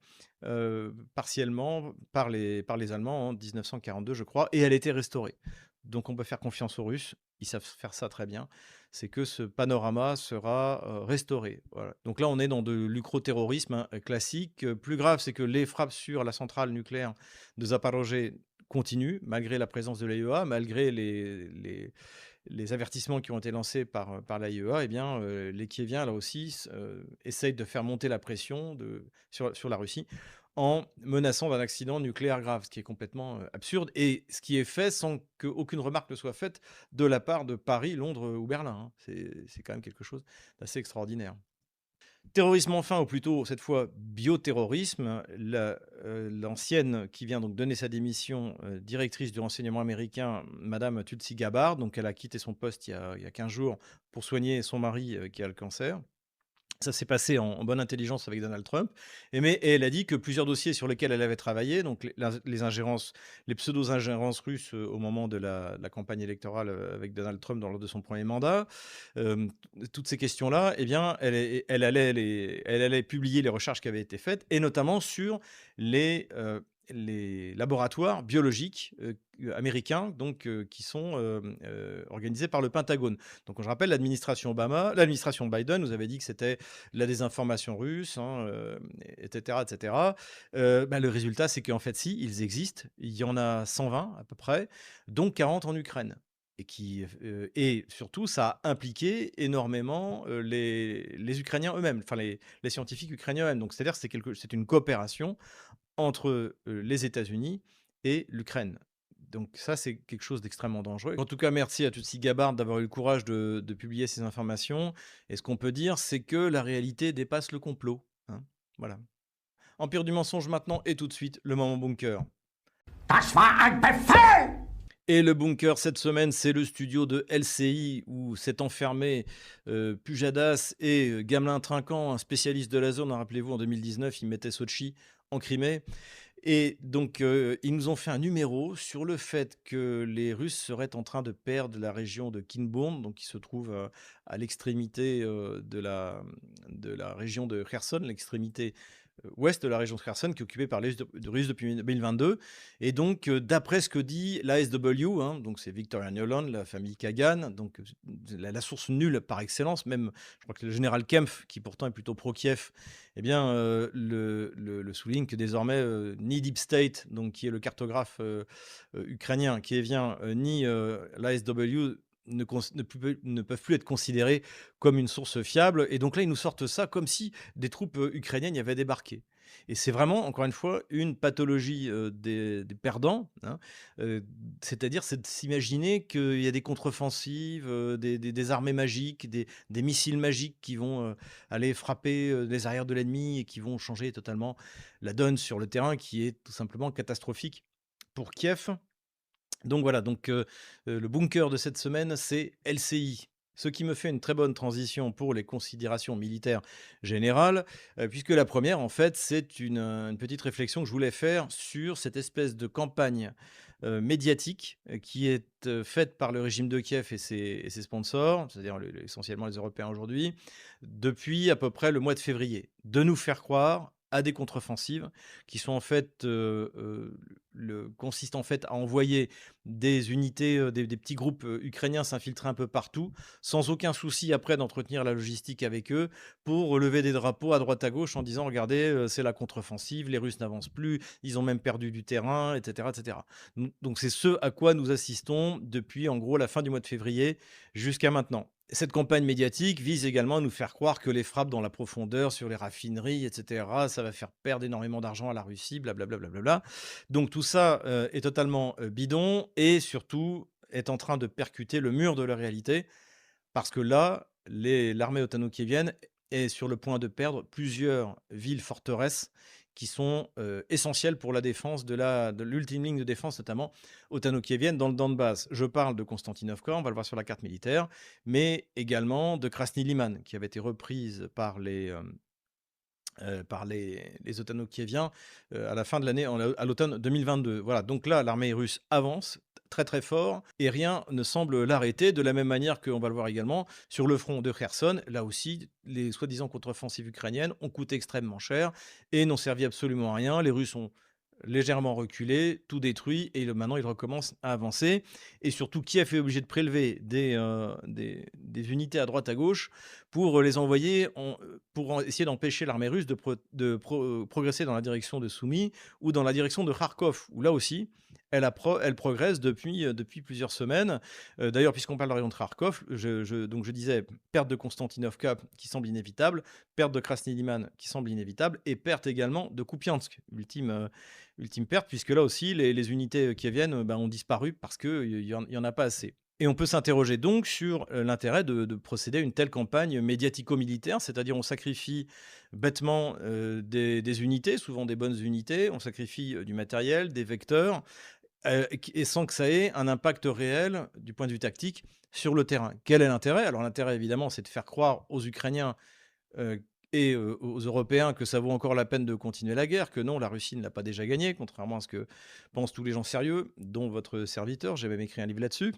partiellement par les Allemands en 1942, je crois, et elle a été restaurée. Donc on peut faire confiance aux Russes, ils savent faire ça très bien. C'est que ce panorama sera, restauré, voilà. Donc là, on est dans de l'ucroterrorisme, hein, classique. Plus grave, c'est que les frappes sur la centrale nucléaire de Zaporojé continuent, malgré la présence de l'AIEA, malgré les avertissements qui ont été lancés par l'AIEA, eh bien, les Kieviens, là aussi, essayent de faire monter la pression sur la Russie en menaçant d'un accident nucléaire grave, ce qui est complètement absurde, et ce qui est fait sans qu'aucune remarque ne soit faite de la part de Paris, Londres ou Berlin, hein. C'est quand même quelque chose d'assez extraordinaire. Terrorisme enfin, ou plutôt cette fois bioterrorisme. L'ancienne qui vient donc donner sa démission, directrice du renseignement américain, Madame Tulsi Gabbard, donc elle a quitté son poste il y a 15 jours pour soigner son mari qui a le cancer. Ça s'est passé en bonne intelligence avec Donald Trump, et elle a dit que plusieurs dossiers sur lesquels elle avait travaillé, donc les ingérences, les pseudo-ingérences russes au moment de la campagne électorale avec Donald Trump lors de son premier mandat, euh, toutes ces questions-là, eh bien, elle allait publier les recherches qui avaient été faites, et notamment sur les, euh, les laboratoires biologiques américains, donc qui sont organisés par le Pentagone. Donc, je rappelle, l'administration Biden nous avait dit que c'était la désinformation russe, hein, etc., etc. Le résultat, c'est qu'en fait, si, ils existent. Il y en a 120 à peu près, dont 40 en Ukraine. Et surtout, ça a impliqué énormément les Ukrainiens eux-mêmes, enfin les scientifiques ukrainiens eux-mêmes. Donc, c'est-à-dire que c'est une coopération entre les États-Unis et l'Ukraine. Donc ça, c'est quelque chose d'extrêmement dangereux. En tout cas, merci à Tutsi Gabbard d'avoir eu le courage de publier ces informations. Et ce qu'on peut dire, c'est que la réalité dépasse le complot, hein. Voilà. Empire du mensonge maintenant, et tout de suite, le moment bunker. Das war ein Befehl! Et le bunker cette semaine, c'est le studio de LCI où s'est enfermé Pujadas et Gamelin Trinquant, un spécialiste de la zone. Rappelez-vous, en 2019, il mettait Sochi en Crimée. Et donc, ils nous ont fait un numéro sur le fait que les Russes seraient en train de perdre la région de Kinbourne, donc qui se trouve à l'extrémité de la région de Kherson, l'extrémité ouest de la région de Kherson, qui est occupée par les Russes depuis 2022. Et donc, d'après ce que dit l'ASW, hein, donc c'est Victoria Nuland, la famille Kagan, donc la source nulle par excellence, même je crois que le général Kempf, qui pourtant est plutôt pro-Kiev, eh bien, le souligne que désormais, ni Deep State, donc, qui est le cartographe ukrainien, kievien, ni l'ASW ne peuvent plus être considérés comme une source fiable. Et donc là, ils nous sortent ça comme si des troupes ukrainiennes y avaient débarqué. Et c'est vraiment, encore une fois, une pathologie des perdants, hein. C'est-à-dire, c'est de s'imaginer qu'il y a des contre-offensives, des armées magiques, des missiles magiques qui vont aller frapper les arrières de l'ennemi et qui vont changer totalement la donne sur le terrain, qui est tout simplement catastrophique pour Kiev. Donc voilà, le bunker de cette semaine, c'est LCI. Ce qui me fait une très bonne transition pour les considérations militaires générales, puisque la première, en fait, c'est une petite réflexion que je voulais faire sur cette espèce de campagne médiatique qui est faite par le régime de Kiev et ses sponsors, c'est-à-dire essentiellement les Européens aujourd'hui, depuis à peu près le mois de février, de nous faire croire à des contre-offensives qui sont en fait consistent en fait à envoyer des unités, des petits groupes ukrainiens s'infiltrer un peu partout, sans aucun souci après d'entretenir la logistique avec eux, pour relever des drapeaux à droite à gauche en disant regardez, c'est la contre-offensive, les Russes n'avancent plus, ils ont même perdu du terrain, etc., etc. Donc c'est ce à quoi nous assistons depuis en gros la fin du mois de février jusqu'à maintenant. Cette campagne médiatique vise également à nous faire croire que les frappes dans la profondeur sur les raffineries, etc., ça va faire perdre énormément d'argent à la Russie, blablabla. Bla, bla, bla, bla. Donc tout ça est totalement bidon, et surtout est en train de percuter le mur de la réalité, parce que là, l'armée otano-kievienne est sur le point de perdre plusieurs villes forteresses qui sont essentielles pour la défense de l'ultime ligne de défense, notamment otano-kievienne dans le Donbass. Je parle de Konstantinovka, on va le voir sur la carte militaire, mais également de Krasny Liman, qui avait été reprise par par les Otanokieviens à la fin de l'année, à l'automne 2022. Voilà, donc là, l'armée russe avance très très fort et rien ne semble l'arrêter, de la même manière qu'on va le voir également sur le front de Kherson. Là aussi, les soi-disant contre-offensives ukrainiennes ont coûté extrêmement cher et n'ont servi absolument à rien. Les Russes ont légèrement reculé, tout détruit, et maintenant ils recommencent à avancer. Et surtout, Kiev est obligé de prélever des unités à droite à gauche pour les envoyer, pour essayer d'empêcher l'armée russe de progresser dans la direction de Soumy ou dans la direction de Kharkov, où là aussi, elle progresse depuis plusieurs semaines. D'ailleurs, puisqu'on parle de la région de Kharkov, donc je disais, perte de Konstantinovka qui semble inévitable, perte de Krasny Liman qui semble inévitable, et perte également de Kupiansk, ultime perte, puisque là aussi, les unités qui viennent ont disparu parce qu'il y en a pas assez. Et on peut s'interroger donc sur l'intérêt de procéder à une telle campagne médiatico-militaire, c'est-à-dire on sacrifie bêtement des unités, souvent des bonnes unités, on sacrifie du matériel, des vecteurs, et sans que ça ait un impact réel du point de vue tactique sur le terrain. Quel est l'intérêt? Alors l'intérêt évidemment, c'est de faire croire aux Ukrainiens et aux Européens que ça vaut encore la peine de continuer la guerre, que non, la Russie ne l'a pas déjà gagnée, contrairement à ce que pensent tous les gens sérieux, dont votre serviteur. J'ai même écrit un livre là-dessus.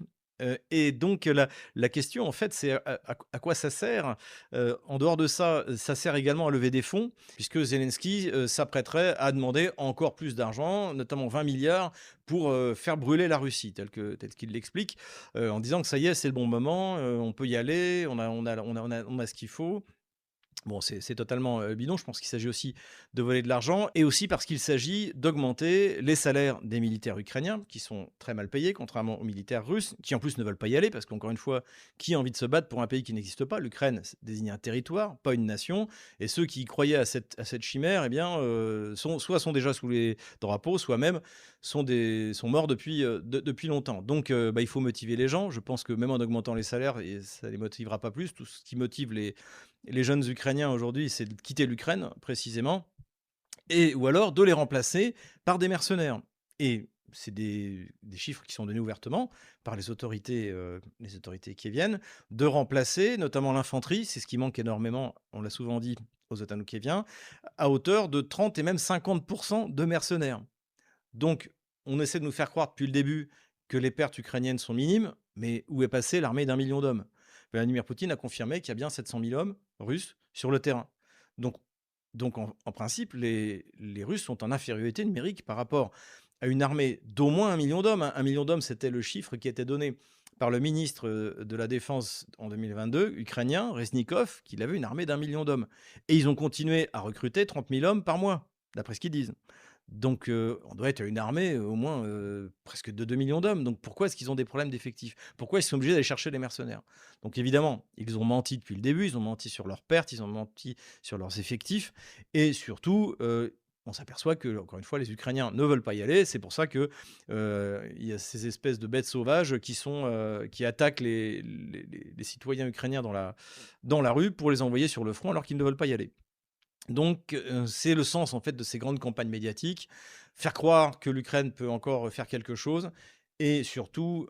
Et donc la question, en fait, c'est à quoi ça sert? En dehors de ça, ça sert également à lever des fonds, puisque Zelensky s'apprêterait à demander encore plus d'argent, notamment 20 milliards, pour faire brûler la Russie, tel qu'il l'explique, en disant que ça y est, c'est le bon moment, on peut y aller, on a ce qu'il faut. Bon, c'est totalement bidon. Je pense qu'il s'agit aussi de voler de l'argent et aussi parce qu'il s'agit d'augmenter les salaires des militaires ukrainiens qui sont très mal payés, contrairement aux militaires russes, qui en plus ne veulent pas y aller parce qu'encore une fois, qui a envie de se battre pour un pays qui n'existe pas? L'Ukraine désigne un territoire, pas une nation. Et ceux qui croyaient à cette chimère, eh bien, sont déjà sous les drapeaux, soit même sont morts depuis longtemps. Donc, il faut motiver les gens. Je pense que même en augmentant les salaires, et ça les motivera pas plus. Tout ce qui motive les jeunes Ukrainiens aujourd'hui, c'est de quitter l'Ukraine, précisément, ou alors de les remplacer par des mercenaires. Et c'est des chiffres qui sont donnés ouvertement par les autorités kieviennes, de remplacer notamment l'infanterie, c'est ce qui manque énormément, on l'a souvent dit aux Otanokieviens, à hauteur de 30 et même 50% de mercenaires. Donc, on essaie de nous faire croire depuis le début que les pertes ukrainiennes sont minimes, mais où est passée l'armée d'1 million d'hommes? Vladimir Poutine a confirmé qu'il y a bien 700 000 hommes russes sur le terrain. Donc, en principe, les Russes sont en infériorité numérique par rapport à une armée d'au moins 1 million d'hommes. 1 million d'hommes, c'était le chiffre qui était donné par le ministre de la Défense en 2022, ukrainien, Reznikov, qu'il avait une armée d'1 million d'hommes. Et ils ont continué à recruter 30 000 hommes par mois, d'après ce qu'ils disent. Donc, on doit être à une armée au moins presque de 2 millions d'hommes. Donc, pourquoi est-ce qu'ils ont des problèmes d'effectifs? Pourquoi ils sont obligés d'aller chercher des mercenaires? Donc, évidemment, ils ont menti depuis le début, ils ont menti sur leurs pertes, ils ont menti sur leurs effectifs. Et surtout, on s'aperçoit que, encore une fois, les Ukrainiens ne veulent pas y aller. C'est pour ça que il y a ces espèces de bêtes sauvages qui attaquent les citoyens ukrainiens dans la rue pour les envoyer sur le front alors qu'ils ne veulent pas y aller. Donc, c'est le sens en fait de ces grandes campagnes médiatiques, faire croire que l'Ukraine peut encore faire quelque chose et surtout,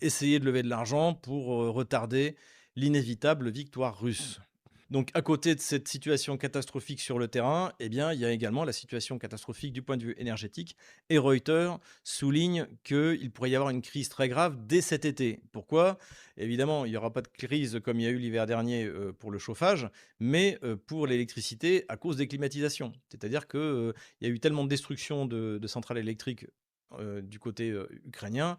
essayer de lever de l'argent pour, retarder l'inévitable victoire russe. Donc à côté de cette situation catastrophique sur le terrain, eh bien, il y a également la situation catastrophique du point de vue énergétique et Reuters souligne qu'il pourrait y avoir une crise très grave dès cet été. Pourquoi? Évidemment, il n'y aura pas de crise comme il y a eu l'hiver dernier, pour le chauffage, mais pour l'électricité à cause des climatisations. C'est-à-dire qu'il y a eu tellement de destruction de centrales électriques, du côté, ukrainien,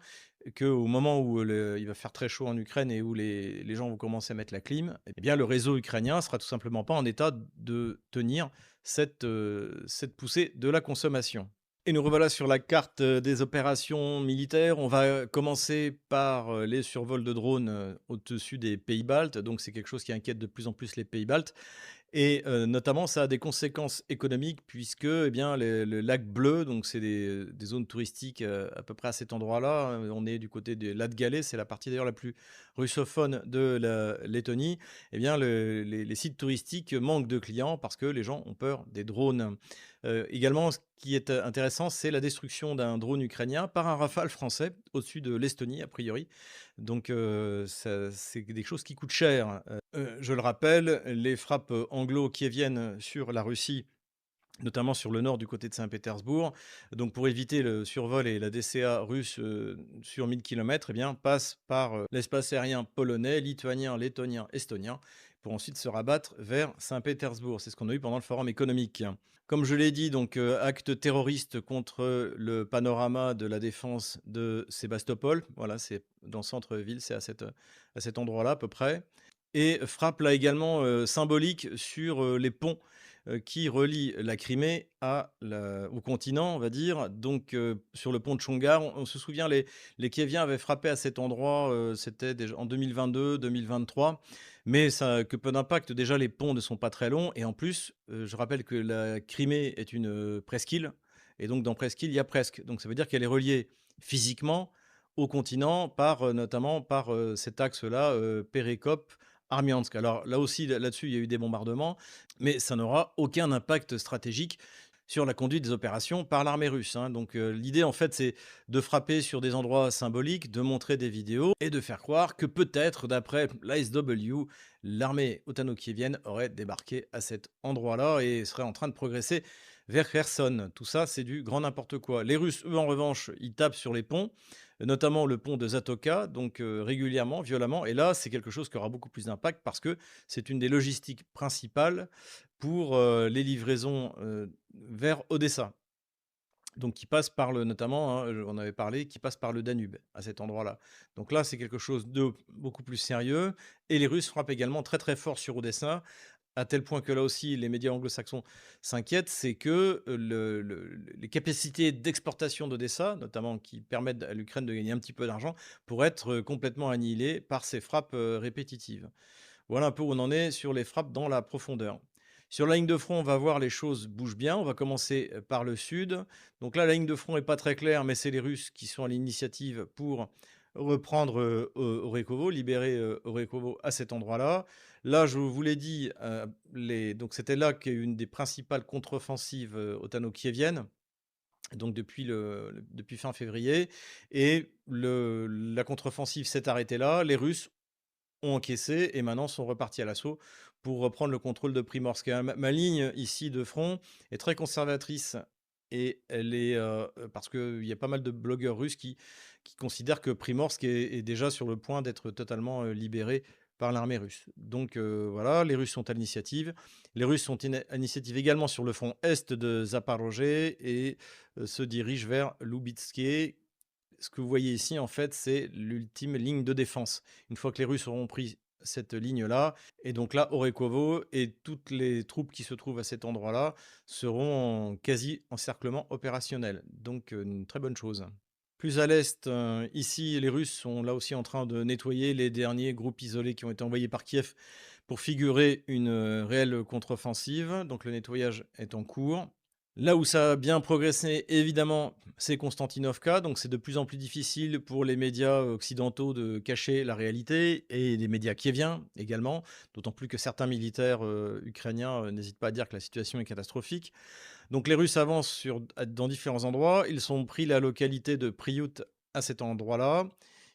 qu'au moment où il va faire très chaud en Ukraine et où les gens vont commencer à mettre la clim, eh bien, le réseau ukrainien sera tout simplement pas en état de tenir cette poussée de la consommation. Et nous revoilà sur la carte des opérations militaires. On va commencer par les survols de drones au-dessus des pays baltes. Donc, c'est quelque chose qui inquiète de plus en plus les pays baltes. Et notamment, ça a des conséquences économiques puisque, eh bien, le lac bleu, donc c'est des zones touristiques à peu près à cet endroit-là. On est du côté de Latgalais, c'est la partie d'ailleurs la plus russophone de la Lettonie. Eh bien, les sites touristiques manquent de clients parce que les gens ont peur des drones. Également, ce qui est intéressant, c'est la destruction d'un drone ukrainien par un Rafale français au-dessus de l'Estonie, a priori. Donc, c'est des choses qui coûtent cher. Je le rappelle, les frappes en anglo-kieviennes sur la Russie, notamment sur le nord du côté de Saint-Pétersbourg. Donc pour éviter le survol et la DCA russe sur 1000 km, eh bien, passe par l'espace aérien polonais, lituanien, lettonien, estonien, pour ensuite se rabattre vers Saint-Pétersbourg. C'est ce qu'on a eu pendant le forum économique. Comme je l'ai dit, donc acte terroriste contre le panorama de la défense de Sébastopol. Voilà, c'est dans le centre-ville, c'est à cet endroit-là à peu près. Et frappe là également symbolique sur les ponts qui relie la Crimée au continent, on va dire. Donc, sur le pont de Chongar, on se souvient, les Kieviens avaient frappé à cet endroit, c'était déjà en 2022, 2023, mais ça a que peu d'impact. Déjà, les ponts ne sont pas très longs, et en plus, je rappelle que la Crimée est une presqu'île, et donc dans presqu'île, il y a presque. Donc, ça veut dire qu'elle est reliée physiquement au continent notamment par cet axe-là, Perekop, Armiansk. Alors là aussi, là-dessus, il y a eu des bombardements, mais ça n'aura aucun impact stratégique sur la conduite des opérations par l'armée russe, hein. Donc l'idée, en fait, c'est de frapper sur des endroits symboliques, de montrer des vidéos et de faire croire que peut-être, d'après l'ASW, l'armée otano-kievienne aurait débarqué à cet endroit-là et serait en train de progresser vers Kherson. Tout ça, c'est du grand n'importe quoi. Les Russes, eux, en revanche, ils tapent sur les ponts, notamment le pont de Zatoka, donc régulièrement, violemment. Et là, c'est quelque chose qui aura beaucoup plus d'impact parce que c'est une des logistiques principales pour les livraisons vers Odessa. Donc qui passe par notamment, hein, on avait parlé, qui passe par le Danube à cet endroit-là. Donc là, c'est quelque chose de beaucoup plus sérieux. Et les Russes frappent également très très fort sur Odessa, à tel point que là aussi, les médias anglo-saxons s'inquiètent, c'est que les capacités d'exportation d'Odessa, notamment qui permettent à l'Ukraine de gagner un petit peu d'argent, pourraient être complètement annihilées par ces frappes répétitives. Voilà un peu où on en est sur les frappes dans la profondeur. Sur la ligne de front, on va voir les choses bougent bien. On va commencer par le sud. Donc là, la ligne de front n'est pas très claire, mais c'est les Russes qui sont à l'initiative pour reprendre Orekovo, libérer Orekovo à cet endroit-là. Là, je vous l'ai dit, donc c'était là qu'est une des principales contre-offensives otano-kieviennes, donc depuis fin février. Et la contre-offensive s'est arrêtée là. Les Russes ont encaissé et maintenant sont repartis à l'assaut pour reprendre le contrôle de Primorsk. Ma ligne ici de front est très conservatrice et elle est parce qu'il y a pas mal de blogueurs russes qui considèrent que Primorsk est déjà sur le point d'être totalement libéré par l'armée russe. Donc voilà, les Russes sont à l'initiative. Les Russes sont à l'initiative également sur le front est de Zaporozhye et se dirigent vers Lubitske. Ce que vous voyez ici, en fait, c'est l'ultime ligne de défense. Une fois que les Russes auront pris cette ligne-là, et donc là, Orekovo et toutes les troupes qui se trouvent à cet endroit-là seront en quasi-encerclement opérationnel. Donc, une très bonne chose. Plus à l'est, ici, les Russes sont là aussi en train de nettoyer les derniers groupes isolés qui ont été envoyés par Kiev pour figurer une réelle contre-offensive. Donc, le nettoyage est en cours. Là où ça a bien progressé, évidemment, c'est Konstantinovka. Donc, c'est de plus en plus difficile pour les médias occidentaux de cacher la réalité et les médias kieviens également. D'autant plus que certains militaires ukrainiens n'hésitent pas à dire que la situation est catastrophique. Donc, les Russes avancent dans différents endroits. Ils ont pris la localité de Priout à cet endroit-là.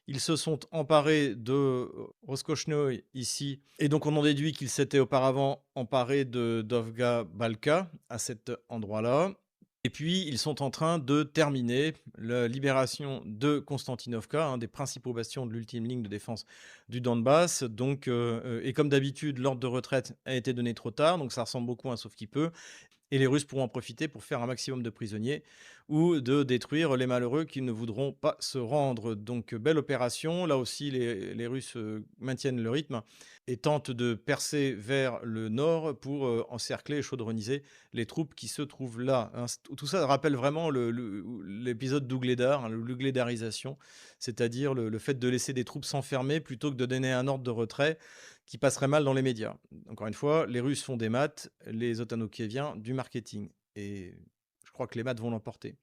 Ils se sont emparés de Roskochnoï ici, et donc on en déduit qu'ils s'étaient auparavant emparés de Dovga Balka à cet endroit-là. Et puis ils sont en train de terminer la libération de Konstantinovka, un des principaux bastions de l'ultime ligne de défense du Donbass. Donc, et comme d'habitude, l'ordre de retraite a été donné trop tard, donc ça ressemble beaucoup à un sauf qui peut. Et les Russes pourront en profiter pour faire un maximum de prisonniers ou de détruire les malheureux qui ne voudront pas se rendre. Donc, belle opération. Là aussi, les Russes maintiennent le rythme et tentent de percer vers le nord pour encercler et chaudronniser les troupes qui se trouvent là, hein. Tout ça rappelle vraiment l'épisode d'Ougledar, hein, l'ougledarisation, c'est-à-dire le fait de laisser des troupes s'enfermer plutôt que de donner un ordre de retrait qui passerait mal dans les médias. Encore une fois, les Russes font des maths, les otano-kieviens du marketing. Et je crois que les maths vont l'emporter.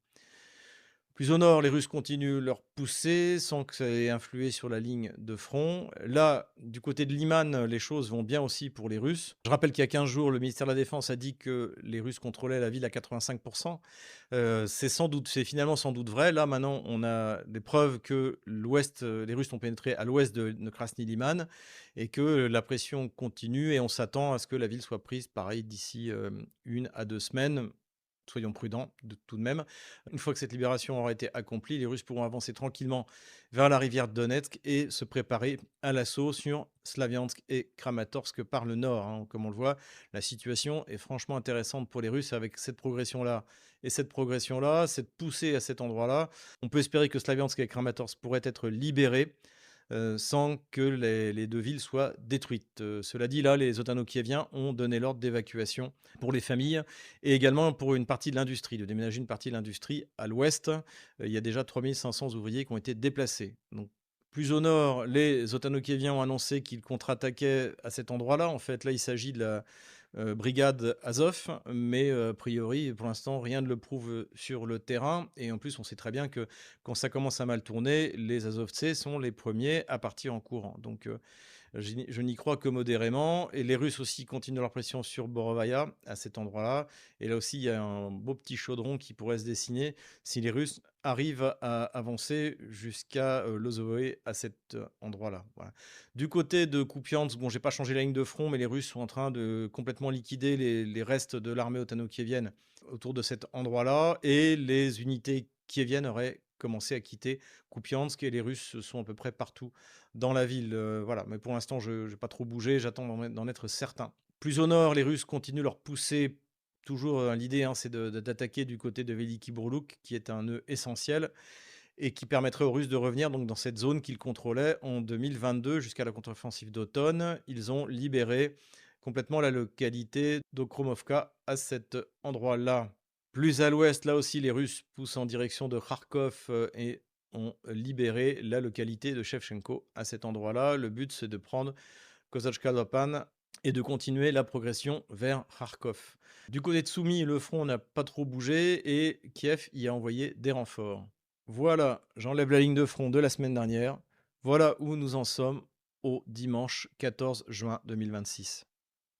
Plus au nord, les Russes continuent leur poussée sans que ça ait influé sur la ligne de front. Là, du côté de Liman, les choses vont bien aussi pour les Russes. Je rappelle qu'il y a 15 jours, le ministère de la Défense a dit que les Russes contrôlaient la ville à 85%. C'est finalement sans doute vrai. Là, maintenant, on a des preuves que les Russes ont pénétré à l'ouest de Krasny Liman et que la pression continue et on s'attend à ce que la ville soit prise, pareil, d'ici 1 à 2 semaines. Soyons prudents tout de même. Une fois que cette libération aura été accomplie, les Russes pourront avancer tranquillement vers la rivière Donetsk et se préparer à l'assaut sur Slaviansk et Kramatorsk par le nord, hein. Comme on le voit, la situation est franchement intéressante pour les Russes avec cette progression-là et cette progression-là, cette poussée à cet endroit-là. On peut espérer que Slaviansk et Kramatorsk pourraient être libérés sans que les 2 villes soient détruites. Cela dit, là, les Otano-Kieviens ont donné l'ordre d'évacuation pour les familles et également pour une partie de l'industrie, de déménager une partie de l'industrie à l'ouest. Il y a déjà 3500 ouvriers qui ont été déplacés. Donc, plus au nord, les Otano-Kieviens ont annoncé qu'ils contre-attaquaient à cet endroit-là. En fait, là, il s'agit de la brigade Azov, mais a priori, pour l'instant, rien ne le prouve sur le terrain. Et en plus, on sait très bien que quand ça commence à mal tourner, les Azovtsés sont les premiers à partir en courant. Donc, je n'y crois que modérément. Et les Russes aussi continuent leur pression sur Borovaya, à cet endroit-là. Et là aussi, il y a un beau petit chaudron qui pourrait se dessiner si les Russes arrivent à avancer jusqu'à Lozovoe, à cet endroit-là. Voilà. Du côté de Kupiansk, bon, j'ai pas changé la ligne de front, mais les Russes sont en train de complètement liquider les restes de l'armée otano-kievienne autour de cet endroit-là. Et les unités kieviennes auraient commencé à quitter Kupiansk et les Russes sont à peu près partout dans la ville. Voilà. Mais pour l'instant, je n'ai pas trop bougé, j'attends d'en être certain. Plus au nord, les Russes continuent leur poussée. Toujours l'idée, hein, c'est d'attaquer du côté de Veliki Burluk, qui est un nœud essentiel et qui permettrait aux Russes de revenir donc, dans cette zone qu'ils contrôlaient en 2022 jusqu'à la contre-offensive d'automne. Ils ont libéré complètement la localité d'Okromovka à cet endroit-là. Plus à l'ouest, là aussi, les Russes poussent en direction de Kharkov et ont libéré la localité de Shevchenko à cet endroit-là. Le but, c'est de prendre Kozachka-Lopan et de continuer la progression vers Kharkov. Du côté de Soumy, le front n'a pas trop bougé et Kiev y a envoyé des renforts. Voilà, j'enlève la ligne de front de la semaine dernière. Voilà où nous en sommes au dimanche 14 juin 2026.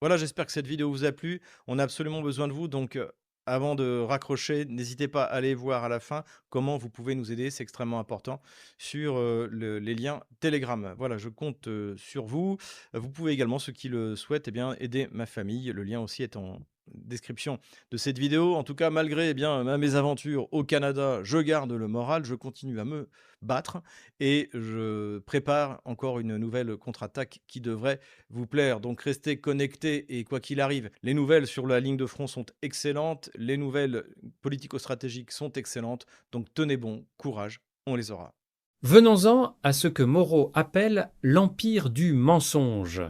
Voilà, j'espère que cette vidéo vous a plu. On a absolument besoin de vous, donc avant de raccrocher, n'hésitez pas à aller voir à la fin comment vous pouvez nous aider, c'est extrêmement important, sur les liens Telegram. Voilà, je compte sur vous. Vous pouvez également, ceux qui le souhaitent, eh bien, aider ma famille. Le lien aussi est en description de cette vidéo. En tout cas, malgré ma mésaventure au Canada, je garde le moral, je continue à me battre et je prépare encore une nouvelle contre-attaque qui devrait vous plaire. Donc restez connectés et quoi qu'il arrive, les nouvelles sur la ligne de front sont excellentes, les nouvelles politico-stratégiques sont excellentes, donc tenez bon, courage, on les aura. Venons-en à ce que Moreau appelle l'empire du mensonge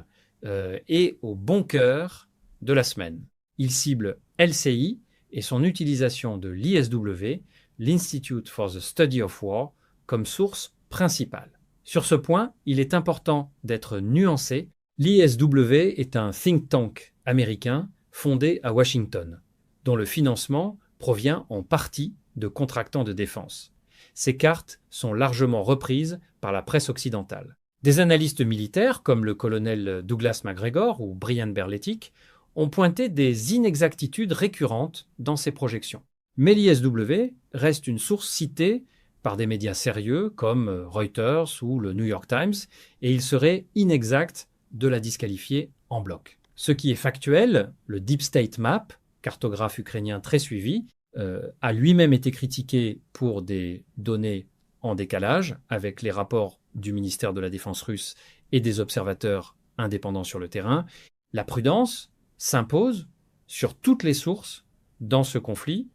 et au bon cœur de la semaine. Il cible LCI et son utilisation de l'ISW, l'Institute for the Study of War, comme source principale. Sur ce point, il est important d'être nuancé. L'ISW est un think tank américain fondé à Washington, dont le financement provient en partie de contractants de défense. Ces cartes sont largement reprises par la presse occidentale. Des analystes militaires, comme le colonel Douglas MacGregor ou Brian Berletic, ont pointé des inexactitudes récurrentes dans ces projections. Mais l'ISW reste une source citée par des médias sérieux comme Reuters ou le New York Times, et il serait inexact de la disqualifier en bloc. Ce qui est factuel, le Deep State Map, cartographe ukrainien très suivi, a lui-même été critiqué pour des données en décalage avec les rapports du ministère de la Défense russe et des observateurs indépendants sur le terrain. La prudence s'impose sur toutes les sources dans ce conflit,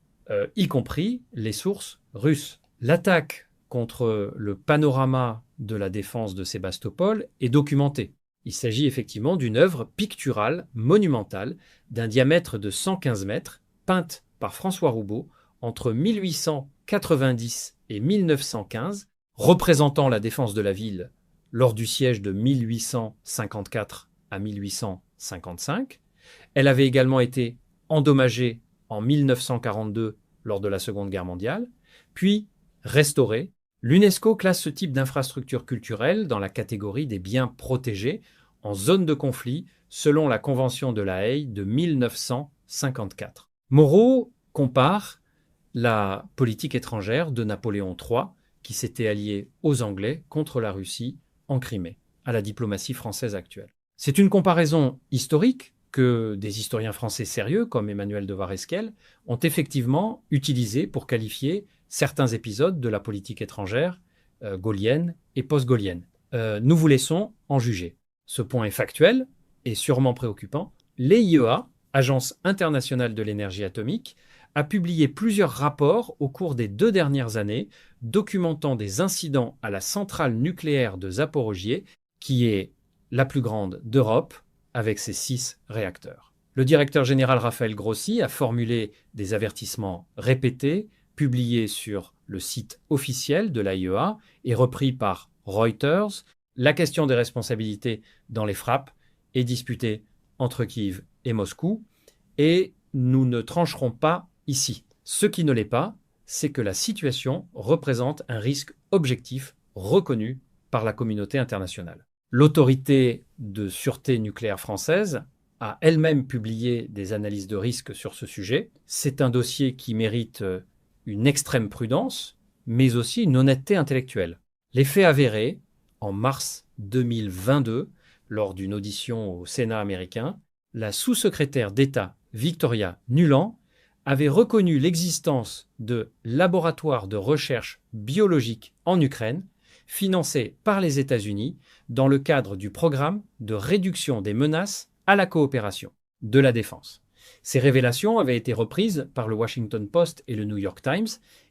y compris les sources russes. L'attaque contre le panorama de la défense de Sébastopol est documentée. Il s'agit effectivement d'une œuvre picturale monumentale d'un diamètre de 115 mètres, peinte par François Roubaud entre 1890 et 1915, représentant la défense de la ville lors du siège de 1854 à 1855. Elle avait également été endommagée en 1942 lors de la Seconde Guerre mondiale, puis restaurée, l'UNESCO classe ce type d'infrastructure culturelle dans la catégorie des biens protégés en zone de conflit selon la Convention de La Haye de 1954. Moreau compare la politique étrangère de Napoléon III, qui s'était allié aux Anglais contre la Russie en Crimée, à la diplomatie française actuelle. C'est une comparaison historique que des historiens français sérieux, comme Emmanuel de Varesquiel, ont effectivement utilisée pour qualifier certains épisodes de la politique étrangère gaullienne et post-gaullienne. Nous vous laissons en juger. Ce point est factuel et sûrement préoccupant. L'EIEA, Agence internationale de l'énergie atomique, a publié plusieurs rapports au cours des 2 dernières années documentant des incidents à la centrale nucléaire de Zaporojié, qui est la plus grande d'Europe, avec ses 6 réacteurs. Le directeur général Raphaël Grossi a formulé des avertissements répétés, publiés sur le site officiel de l'AIEA et repris par Reuters. La question des responsabilités dans les frappes est disputée entre Kiev et Moscou, et nous ne trancherons pas ici. Ce qui ne l'est pas, c'est que la situation représente un risque objectif reconnu par la communauté internationale. L'autorité de sûreté nucléaire française a elle-même publié des analyses de risque sur ce sujet. C'est un dossier qui mérite une extrême prudence, mais aussi une honnêteté intellectuelle. Les faits avérés, en mars 2022, lors d'une audition au Sénat américain, la sous-secrétaire d'État Victoria Nuland avait reconnu l'existence de laboratoires de recherche biologique en Ukraine, financés par les États-Unis dans le cadre du programme de réduction des menaces à la coopération de la défense. Ces révélations avaient été reprises par le Washington Post et le New York Times,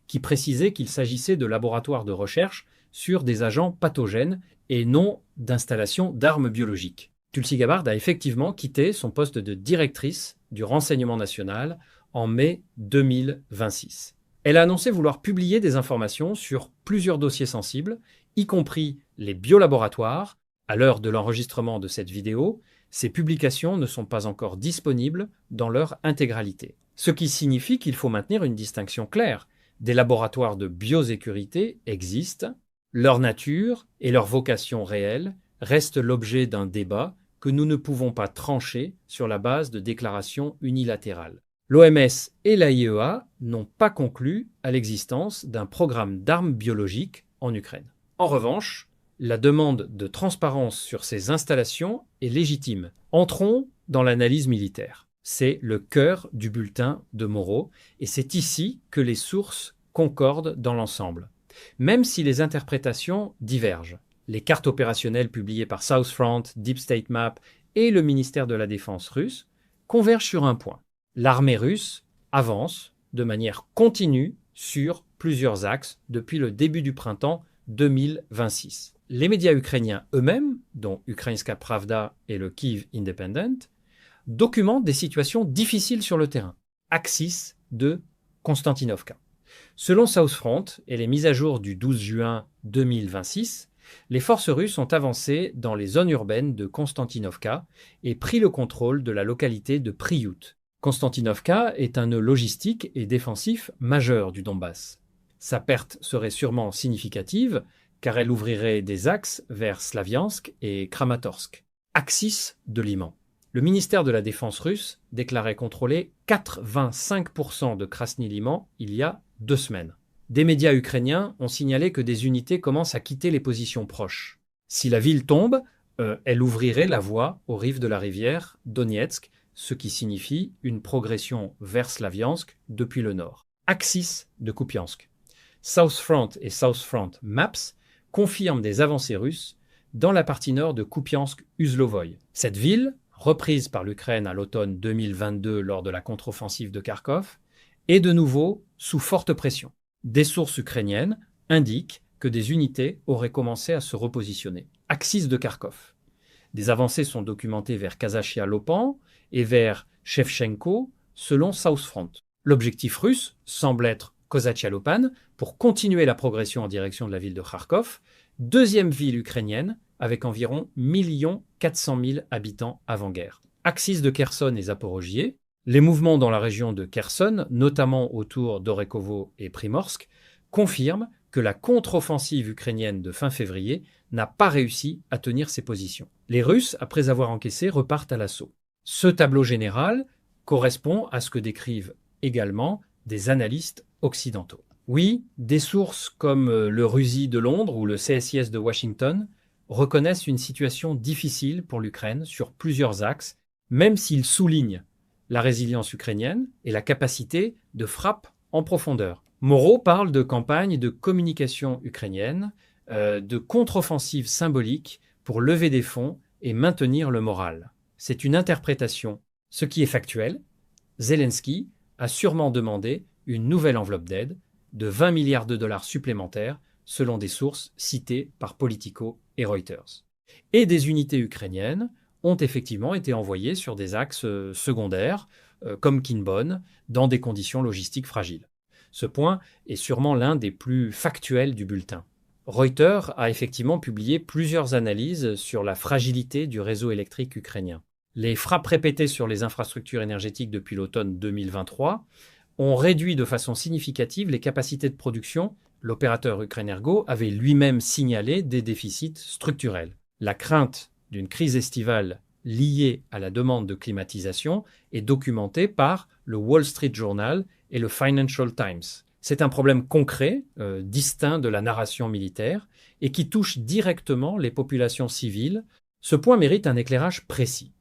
qui précisaient qu'il s'agissait de laboratoires de recherche sur des agents pathogènes et non d'installations d'armes biologiques. Tulsi Gabbard a effectivement quitté son poste de directrice du renseignement national en mai 2026. Elle a annoncé vouloir publier des informations sur plusieurs dossiers sensibles, y compris les biolaboratoires. À l'heure de l'enregistrement de cette vidéo, ces publications ne sont pas encore disponibles dans leur intégralité. Ce qui signifie qu'il faut maintenir une distinction claire. Des laboratoires de biosécurité existent, leur nature et leur vocation réelle restent l'objet d'un débat que nous ne pouvons pas trancher sur la base de déclarations unilatérales. L'OMS et l'AIEA n'ont pas conclu à l'existence d'un programme d'armes biologiques en Ukraine. En revanche, la demande de transparence sur ces installations est légitime. Entrons dans l'analyse militaire. C'est le cœur du bulletin de Moreau, et c'est ici que les sources concordent dans l'ensemble. Même si les interprétations divergent, les cartes opérationnelles publiées par Southfront, Deep State Map et le ministère de la Défense russe convergent sur un point. L'armée russe avance de manière continue sur plusieurs axes depuis le début du printemps 2026. Les médias ukrainiens eux-mêmes, dont Ukrainska Pravda et le Kyiv Independent, documentent des situations difficiles sur le terrain. Axis de Konstantinovka. Selon Southfront et les mises à jour du 12 juin 2026, les forces russes ont avancé dans les zones urbaines de Konstantinovka et pris le contrôle de la localité de Priout. Konstantinovka est un nœud logistique et défensif majeur du Donbass. Sa perte serait sûrement significative, car elle ouvrirait des axes vers Slaviansk et Kramatorsk. Axis de Liman. Le ministère de la Défense russe déclarait contrôler 85% de Krasny-Liman il y a 2 semaines. Des médias ukrainiens ont signalé que des unités commencent à quitter les positions proches. Si la ville tombe, elle ouvrirait la voie aux rives de la rivière Donetsk, ce qui signifie une progression vers Slaviansk depuis le nord. Axis de Kupiansk. Southfront et Southfront Maps confirment des avancées russes dans la partie nord de Kupiansk-Uzlovoï. Cette ville, reprise par l'Ukraine à l'automne 2022 lors de la contre-offensive de Kharkov, est de nouveau sous forte pression. Des sources ukrainiennes indiquent que des unités auraient commencé à se repositionner. Axis de Kharkov. Des avancées sont documentées vers Kazachia-Lopan et vers Shevchenko, selon Southfront. L'objectif russe semble être Kozachia-Lopan pour continuer la progression en direction de la ville de Kharkov, deuxième ville ukrainienne avec environ 1 400 000 habitants avant-guerre. Axis de Kherson et Zaporojié. Les mouvements dans la région de Kherson, notamment autour d'Orekhovo et Primorsk, confirment que la contre-offensive ukrainienne de fin février n'a pas réussi à tenir ses positions. Les Russes, après avoir encaissé, repartent à l'assaut. Ce tableau général correspond à ce que décrivent également des analystes occidentaux. Oui, des sources comme le RUSI de Londres ou le CSIS de Washington reconnaissent une situation difficile pour l'Ukraine sur plusieurs axes, même s'ils soulignent la résilience ukrainienne et la capacité de frappe en profondeur. Moreau parle de campagne de communication ukrainienne, de contre-offensive symbolique pour lever des fonds et maintenir le moral. C'est une interprétation. Ce qui est factuel, Zelensky a sûrement demandé une nouvelle enveloppe d'aide de 20 milliards de dollars supplémentaires, selon des sources citées par Politico et Reuters. Et des unités ukrainiennes ont effectivement été envoyées sur des axes secondaires, comme Kinbon, dans des conditions logistiques fragiles. Ce point est sûrement l'un des plus factuels du bulletin. Reuters a effectivement publié plusieurs analyses sur la fragilité du réseau électrique ukrainien. Les frappes répétées sur les infrastructures énergétiques depuis l'automne 2023 ont réduit de façon significative les capacités de production. L'opérateur Ukrenergo avait lui-même signalé des déficits structurels. La crainte d'une crise estivale liée à la demande de climatisation est documentée par le Wall Street Journal et le Financial Times. C'est un problème concret, distinct de la narration militaire, et qui touche directement les populations civiles. Ce point mérite un éclairage précis.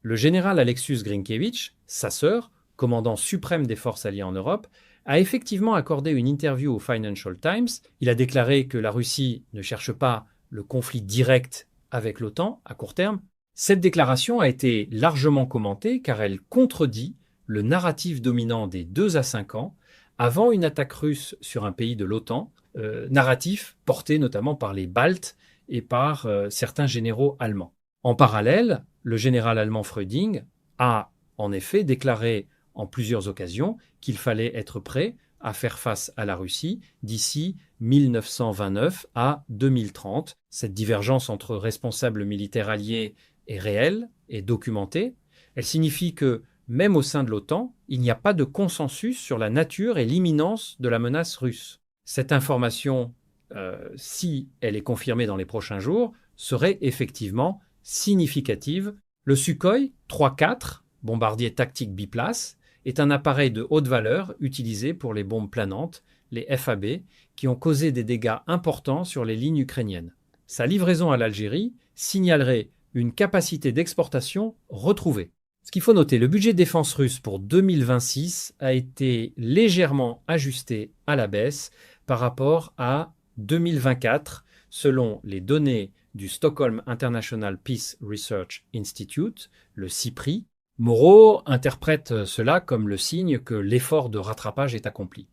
Le général Aleksius Grynkevich, sa sœur, commandant suprême des forces alliées en Europe, a effectivement accordé une interview au Financial Times. Il a déclaré que la Russie ne cherche pas le conflit direct avec l'OTAN à court terme. Cette déclaration a été largement commentée car elle contredit le narratif dominant des 2 à 5 ans avant une attaque russe sur un pays de l'OTAN, narratif porté notamment par les Baltes et par certains généraux allemands. En parallèle, le général allemand Fröding a en effet déclaré en plusieurs occasions qu'il fallait être prêt à faire face à la Russie d'ici 1929 à 2030. Cette divergence entre responsables militaires alliés est réelle et documentée. Elle signifie que, même au sein de l'OTAN, il n'y a pas de consensus sur la nature et l'imminence de la menace russe. Cette information, si elle est confirmée dans les prochains jours, serait effectivement significative. Le Sukhoi 3-4, bombardier tactique biplace, est un appareil de haute valeur utilisé pour les bombes planantes, les FAB, qui ont causé des dégâts importants sur les lignes ukrainiennes. Sa livraison à l'Algérie signalerait une capacité d'exportation retrouvée. Ce qu'il faut noter, le budget de défense russe pour 2026 a été légèrement ajusté à la baisse par rapport à 2024, selon les données du Stockholm International Peace Research Institute, le SIPRI. Moreau interprète cela comme le signe que l'effort de rattrapage est accompli.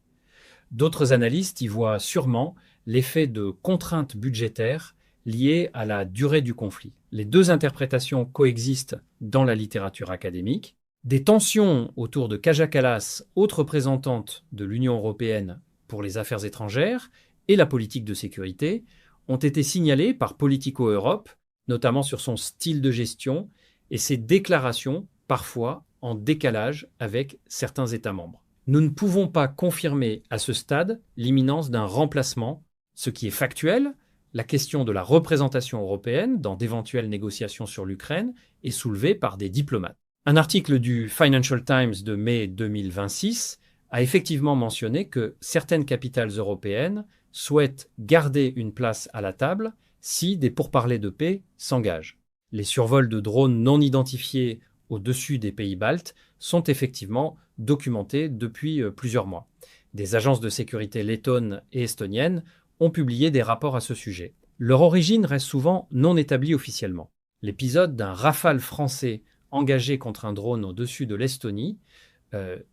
D'autres analystes y voient sûrement l'effet de contraintes budgétaires liées à la durée du conflit. Les deux interprétations coexistent dans la littérature académique. Des tensions autour de Kaja Kallas, haute représentante de l'Union européenne pour les affaires étrangères et la politique de sécurité, ont été signalées par Politico Europe, notamment sur son style de gestion et ses déclarations parfois en décalage avec certains États membres. Nous ne pouvons pas confirmer à ce stade l'imminence d'un remplacement. Ce qui est factuel, la question de la représentation européenne dans d'éventuelles négociations sur l'Ukraine est soulevée par des diplomates. Un article du Financial Times de mai 2026 a effectivement mentionné que certaines capitales européennes souhaitent garder une place à la table si des pourparlers de paix s'engagent. Les survols de drones non identifiés au-dessus des pays baltes sont effectivement documentés depuis plusieurs mois. Des agences de sécurité lettonnes et estoniennes ont publié des rapports à ce sujet. Leur origine reste souvent non établie officiellement. L'épisode d'un Rafale français engagé contre un drone au-dessus de l'Estonie,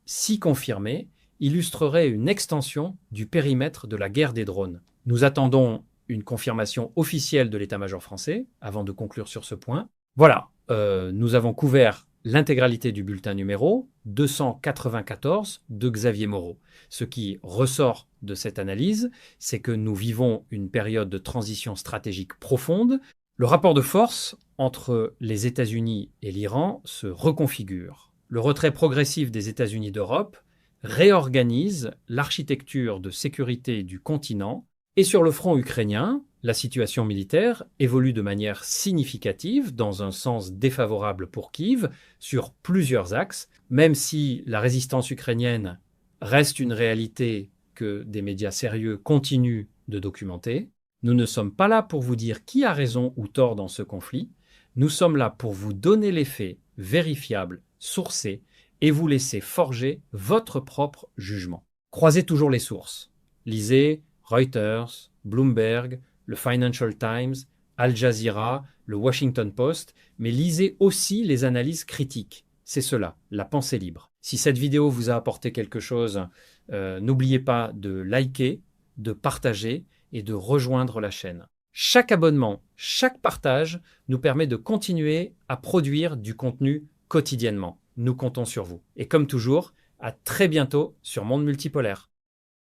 si confirmé, illustrerait une extension du périmètre de la guerre des drones. Nous attendons une confirmation officielle de l'état-major français avant de conclure sur ce point. Voilà, nous avons couvert l'intégralité du bulletin numéro 294 de Xavier Moreau. Ce qui ressort de cette analyse, c'est que nous vivons une période de transition stratégique profonde. Le rapport de force entre les États-Unis et l'Iran se reconfigure. Le retrait progressif des États-Unis d'Europe réorganise l'architecture de sécurité du continent Et sur le front ukrainien, la situation militaire évolue de manière significative dans un sens défavorable pour Kiev sur plusieurs axes, même si la résistance ukrainienne reste une réalité que des médias sérieux continuent de documenter. Nous ne sommes pas là pour vous dire qui a raison ou tort dans ce conflit. Nous sommes là pour vous donner les faits vérifiables, sourcés, et vous laisser forger votre propre jugement. Croisez toujours les sources. Lisez Reuters, Bloomberg, le Financial Times, Al Jazeera, le Washington Post, mais lisez aussi les analyses critiques. C'est cela, la pensée libre. Si cette vidéo vous a apporté quelque chose, n'oubliez pas de liker, de partager et de rejoindre la chaîne. Chaque abonnement, chaque partage nous permet de continuer à produire du contenu quotidiennement. Nous comptons sur vous. Et comme toujours, à très bientôt sur Monde Multipolaire.